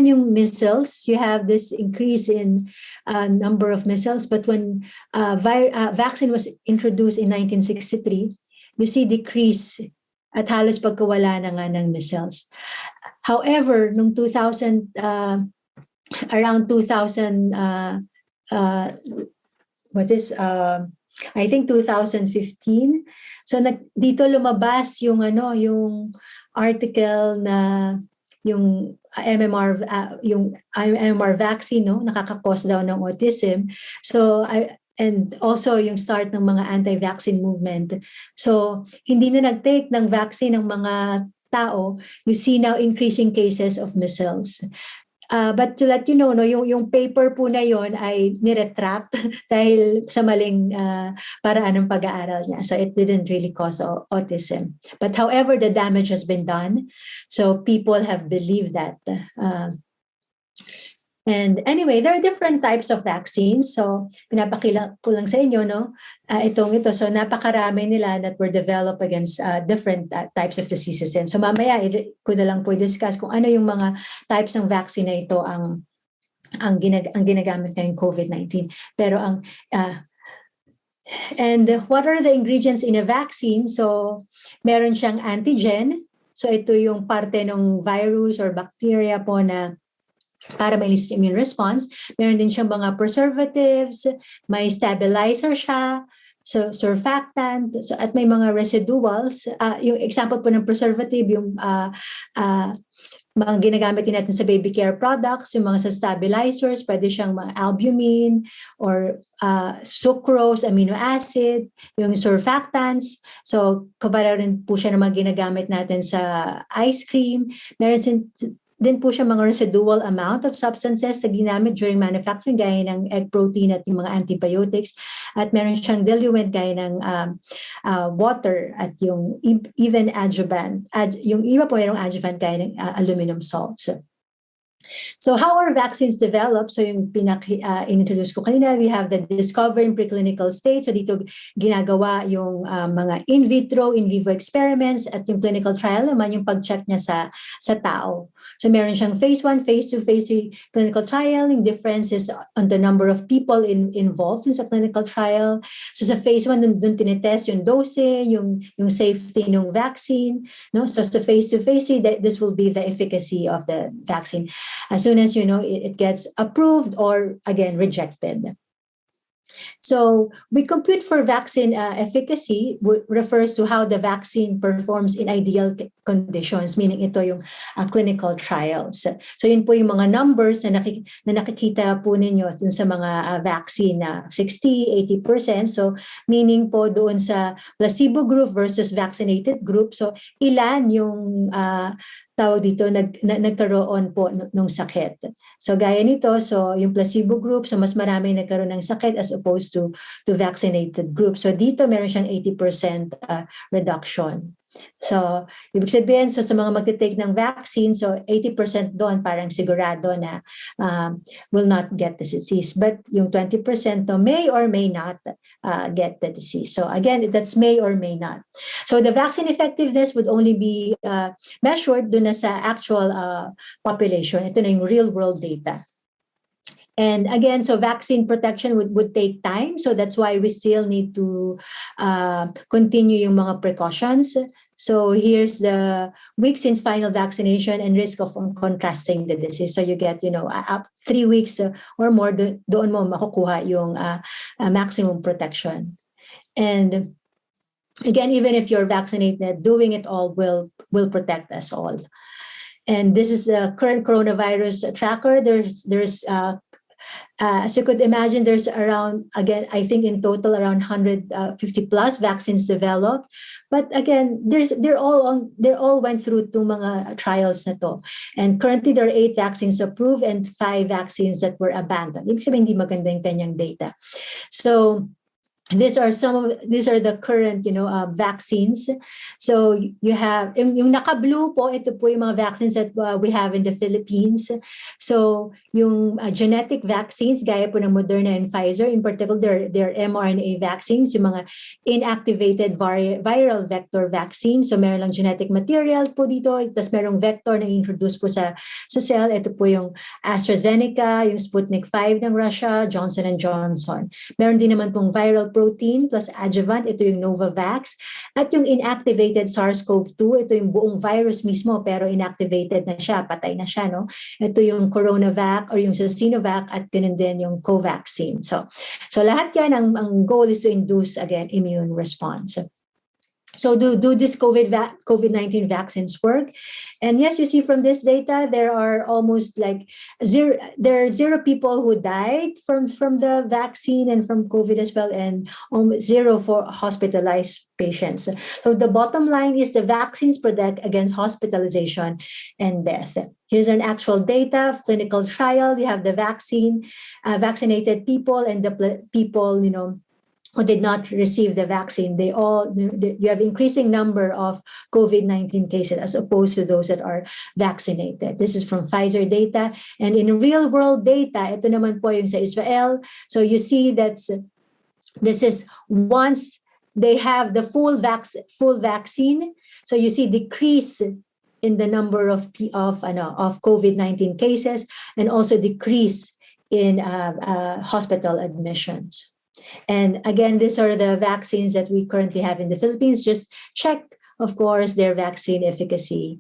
yung measles, you have this increase in number of measles. But when vaccine was introduced in 1963, you see decrease at halos pagkawala na nga ng measles. However, noong 2000, around 2000, I think 2015, so dito lumabas yung article na yung MMR vaccine, nakaka-cause daw ng autism. So and also yung start ng mga anti-vaccine movement. So hindi na nag-take ng vaccine ng mga tao. You see now increasing cases of measles. But to let you know, no, yung paper po na yon ay niretract dahil sa maling paraan ng pag-aaral niya. So it didn't really cause autism. But however, the damage has been done. So people have believed that. And anyway, there are different types of vaccines. So, pinapakila ko lang sa inyo, no? Ito. So, napakarami nila that were developed against different types of diseases. And so, mamaya, ko na lang po discuss kung ano yung mga types ng vaccine na ito ang ginagamit ngayong COVID-19. Pero and what are the ingredients in a vaccine? So, meron siyang antigen. So, ito yung parte ng virus or bacteria po na para ma-elicit immune response. Meron din siyang mga preservatives, may stabilizer siya, so surfactant, so, at may mga residuals. Yung example po ng preservative, yung mga ginagamit din natin sa baby care products, yung mga sa stabilizers, pwede siyang mga albumin or sucrose, amino acid, yung surfactants. So, kabara rin po siya ng mga ginagamit natin sa ice cream. Meron din po siya mga residual amount of substances na ginamit during manufacturing gaya ng egg protein at yung mga antibiotics. At meron siyang diluent gaya ng water at yung even adjuvant. Yung iba po mayroong adjuvant gaya ng aluminum salts. So how are vaccines developed? So yung in-introduce ko kanina, we have the discovery in preclinical stage. So dito ginagawa yung mga in vitro, in vivo experiments at yung clinical trial naman yung pag-check niya sa tao. So meron siyang phase 1, phase 2, phase 3 clinical trial. Yung difference is on the number of people involved in sa clinical trial. So sa phase 1, dun tinitest yung dose, yung safety ng vaccine. No? So sa phase 2, phase 3, this will be the efficacy of the vaccine. As soon as it gets approved or again rejected. So we compute for vaccine efficacy refers to how the vaccine performs in ideal conditions, meaning ito yung clinical trials. So yun po yung mga numbers na nakikita po ninyo dun sa mga vaccine na 60, 80%. So meaning po doon sa placebo group versus vaccinated group. So ilan yung tawag dito, nagkaroon po ng sakit. So gaya nito, so yung placebo group, so mas marami nagkaroon ng sakit as opposed to vaccinated group. So dito meron siyang 80% reduction. So, ibig sabihin, so sa mga magte-take ng vaccine, so 80% doon parang sigurado na will not get the disease. But yung 20% to may or may not get the disease. So again, that's may or may not. So the vaccine effectiveness would only be measured doon na sa actual population. Ito na yung real world data. And again, so vaccine protection would take time. So that's why we still need to continue yung mga precautions. So here's the week since final vaccination and risk of contrasting the disease. So you get, up 3 weeks or more, doon mo makukuha yung maximum protection. And again, even if you're vaccinated, doing it all will protect us all. And this is the current coronavirus tracker. There's as you could imagine, there's around, again, I think in total around 150 plus vaccines developed. But again, they're all went through two mga trials na to. And currently there are 8 vaccines approved and 5 vaccines that were abandoned. Ibig sabihin, hindi maganda yung kanyang data. So these are the current vaccines. So you have yung naka-blue po, ito po yung mga vaccines that we have in the Philippines. So yung genetic vaccines gaya po ng Moderna and Pfizer, in particular they're mRNA vaccines, yung mga inactivated viral vector vaccines. So meron lang genetic material po dito, tapos merong vector na introduce po sa cell. Ito po yung AstraZeneca, yung Sputnik 5 ng Russia, Johnson & Johnson. Meron din naman pong viral protein plus adjuvant, ito yung Novavax. At yung inactivated SARS-CoV-2, ito yung buong virus mismo pero inactivated na siya, patay na siya, no? Ito yung Coronavac or yung Sinovac at ganun din yung Covaxin. So lahat yan, ang goal is to induce, again, immune response. So do this COVID-19 vaccines work? And yes, you see from this data, there are almost like zero. There are zero people who died from the vaccine and from COVID as well, and almost zero for hospitalized patients. So the bottom line is the vaccines protect against hospitalization and death. Here's an actual data clinical trial. You have the vaccine, vaccinated people, and the people who did not receive the vaccine. You have increasing number of COVID-19 cases as opposed to those that are vaccinated. This is from Pfizer data. And in real world data, ito naman po yung sa Israel. So you see that this is once they have the full vaccine. So you see decrease in the number of COVID-19 cases, and also decrease in hospital admissions. And again, these are the vaccines that we currently have in the Philippines. Just check, of course, their vaccine efficacy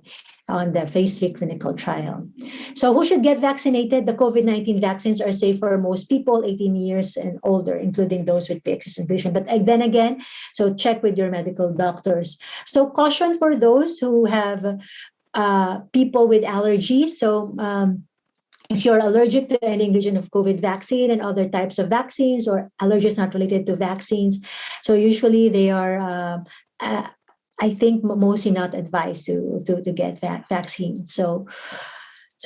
on the phase 3 clinical trial. So who should get vaccinated? The COVID-19 vaccines are safe for most people 18 years and older, including those with pre-existing condition. But then again, so check with your medical doctors. So caution for those who have people with allergies. So if you're allergic to any ingredient of COVID vaccine and other types of vaccines, or allergies not related to vaccines, so usually they are, I think, mostly not advised to get vaccines. So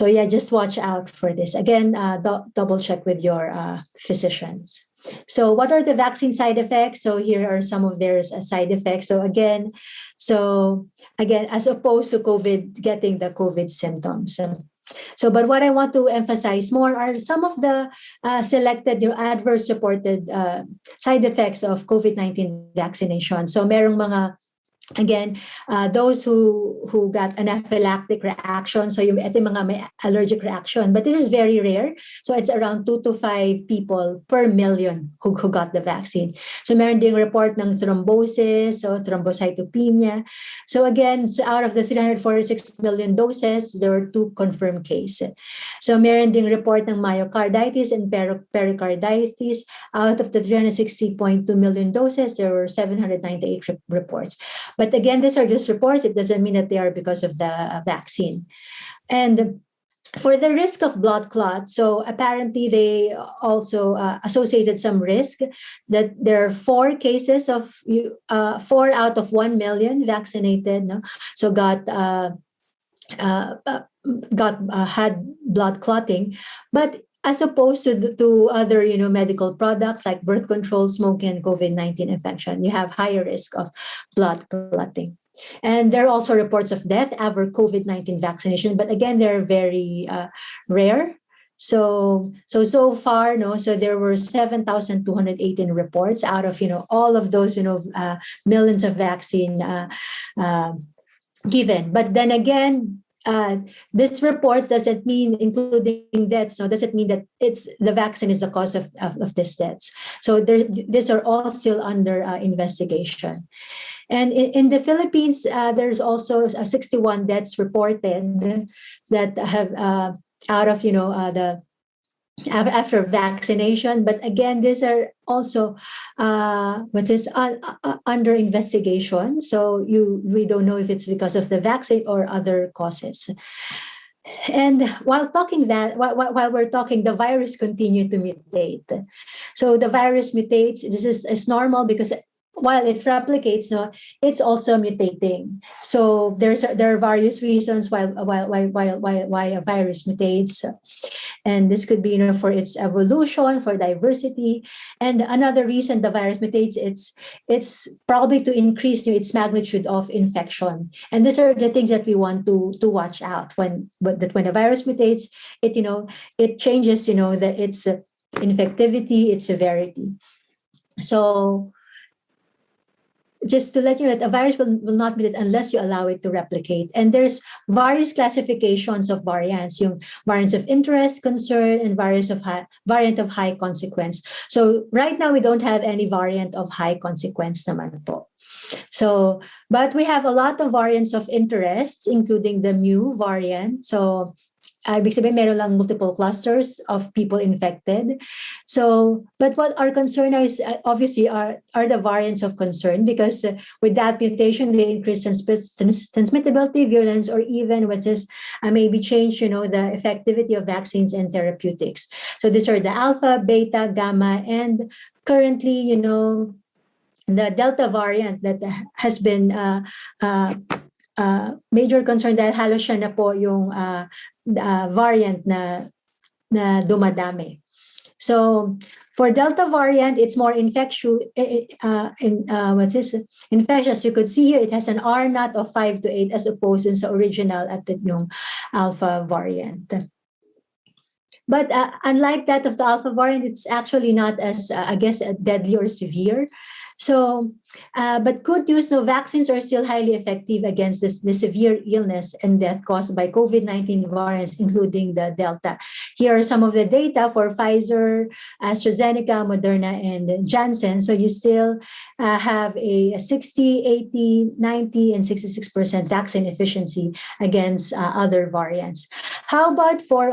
yeah, just watch out for this. Again, double check with your physicians. So what are the vaccine side effects? So here are some of their side effects. So again, as opposed to COVID, getting the COVID symptoms. So, but what I want to emphasize more are some of the selected adverse reported side effects of COVID-19 vaccination. So, merong mga, again, those who got anaphylactic reaction. So ito yung mga may allergic reaction, but this is very rare. So it's around 2 to 5 people per million who got the vaccine. So meron ding report ng thrombosis, so thrombocytopenia. So again, so out of the 346 million doses, there were 2 confirmed cases. So meron ding report ng myocarditis and pericarditis. Out of the 360.2 million doses, there were 798 reports. But again, these are just reports. It doesn't mean that they are because of the vaccine. And for the risk of blood clot, so apparently they also associated some risk that there are 4 cases of 4 out of 1 million vaccinated, no? So had blood clotting, but as opposed to other medical products like birth control, smoking, and COVID-19 infection, you have higher risk of blood clotting. And there are also reports of death after COVID-19 vaccination, but again, they're very rare. So far, so there were 7,218 reports out of all of those millions of vaccine given. But then again, this report doesn't mean including deaths. So doesn't mean that the vaccine is the cause of these deaths. So these are all still under investigation. And in the Philippines, there's also 61 deaths reported that have out of the after vaccination. But again, these are also under investigation. So we don't know if it's because of the vaccine or other causes. And while we're talking, the virus continued to mutate. So the virus mutates. This is normal because while it replicates, it's also mutating. So there are various reasons why a virus mutates, and this could be for its evolution, for diversity, and another reason the virus mutates, it's probably to increase its magnitude of infection. And these are the things that we want to watch out when a virus mutates. It changes its infectivity, its severity. So just to let you know that a virus will not mutate unless you allow it to replicate. And there's various classifications of variants, yung variants of interest, concern, and variant of high consequence. So right now, we don't have any variant of high consequence naman po. So, but we have a lot of variants of interest, including the mu variant. So ibig sabihin, meron lang multiple clusters of people infected. So, but what our concern is obviously are the variants of concern, because with that mutation, they increase transmittability, virulence, or even what is maybe change, the effectivity of vaccines and therapeutics. So these are the alpha, beta, gamma, and currently, the Delta variant that has been major concern dahil halos siya na po yung variant na dumadami. So for Delta variant, it's more infectious. Infectious? You could see here it has an R naught of 5 to 8 as opposed to sa original at yung Alpha variant. But unlike that of the Alpha variant, it's actually not as, deadly or severe. So, but good news, vaccines are still highly effective against the severe illness and death caused by COVID-19 variants, including the Delta. Here are some of the data for Pfizer, AstraZeneca, Moderna, and Janssen. So you still have a 60, 80, 90, and 66% vaccine efficiency against other variants. How about for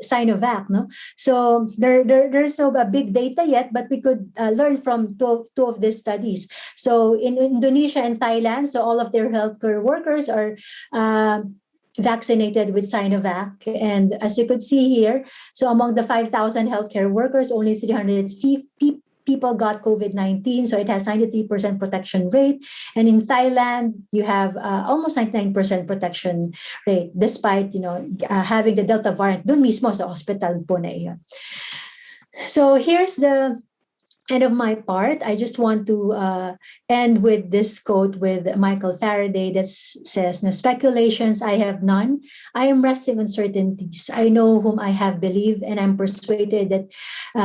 Sinovac? No? So there's no big data yet, but we could learn from two of these studies. So in Indonesia and Thailand, so all of their healthcare workers are vaccinated with Sinovac. And as you could see here, so among the 5,000 healthcare workers, only 350 people got COVID-19. So it has 93% protection rate. And in Thailand, you have almost 99% protection rate, despite, having the Delta variant dun mismo sa hospital po na iyon. So here's the end of my part. I just want to end with this quote with Michael Faraday that says, "No speculations, I have none. I am resting on certainties. I know whom I have believed, and I'm persuaded that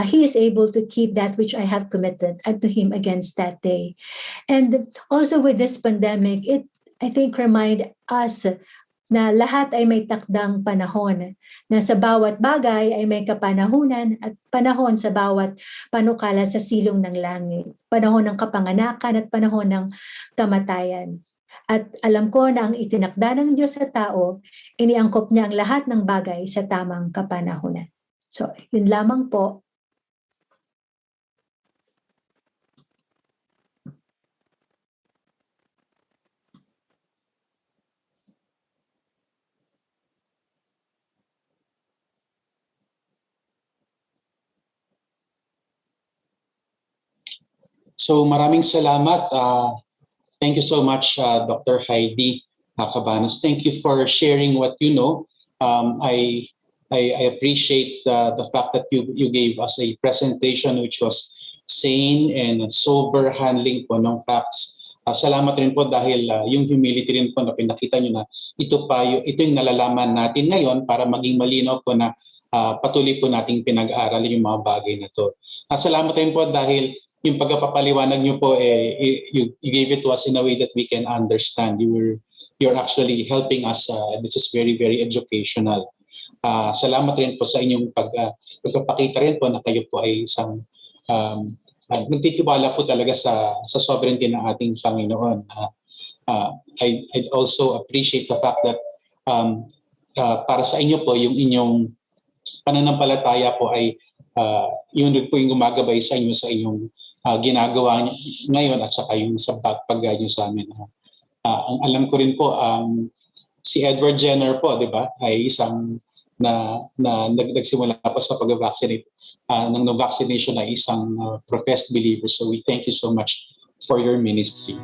he is able to keep that which I have committed unto him against that day." And also with this pandemic, it, I think, remind us na lahat ay may takdang panahon, na sa bawat bagay ay may kapanahunan at panahon sa bawat panukala sa silong ng langit, panahon ng kapanganakan at panahon ng kamatayan. At alam ko na ang itinakda ng Diyos sa tao, iniangkop niya ang lahat ng bagay sa tamang kapanahunan. So, yun lamang po. So maraming salamat. Thank you so much, Dr. Heidie Cabanos. Thank you for sharing what you know. I appreciate the fact that you gave us a presentation which was sane and sober handling po ng facts. Salamat rin po dahil yung humility rin po na pinakita nyo na ito yung nalalaman natin ngayon para maging malinaw po na patuloy po nating pinag-aaralan yung mga bagay na to. Salamat rin po dahil yung pagpapaliwanag nyo po, you gave it to us in a way that we can understand. You're actually helping us. This is very, very educational. Salamat rin po sa inyong pagpapakita rin po na kayo po ay isang nagtitiwala po talaga sa sovereignty ng ating Panginoon. I also appreciate the fact that para sa inyo po, yung inyong pananampalataya po ay yun po yung gumagabay sa inyo sa inyong ginagawa ngayon at saka yung sa pag-guide nyo sa amin. Ang alam ko rin po, si Edward Jenner po, di ba, ay isang na nagsimula po sa pag-vaccinate ng vaccination ay isang professed believer. So we thank you so much for your ministry.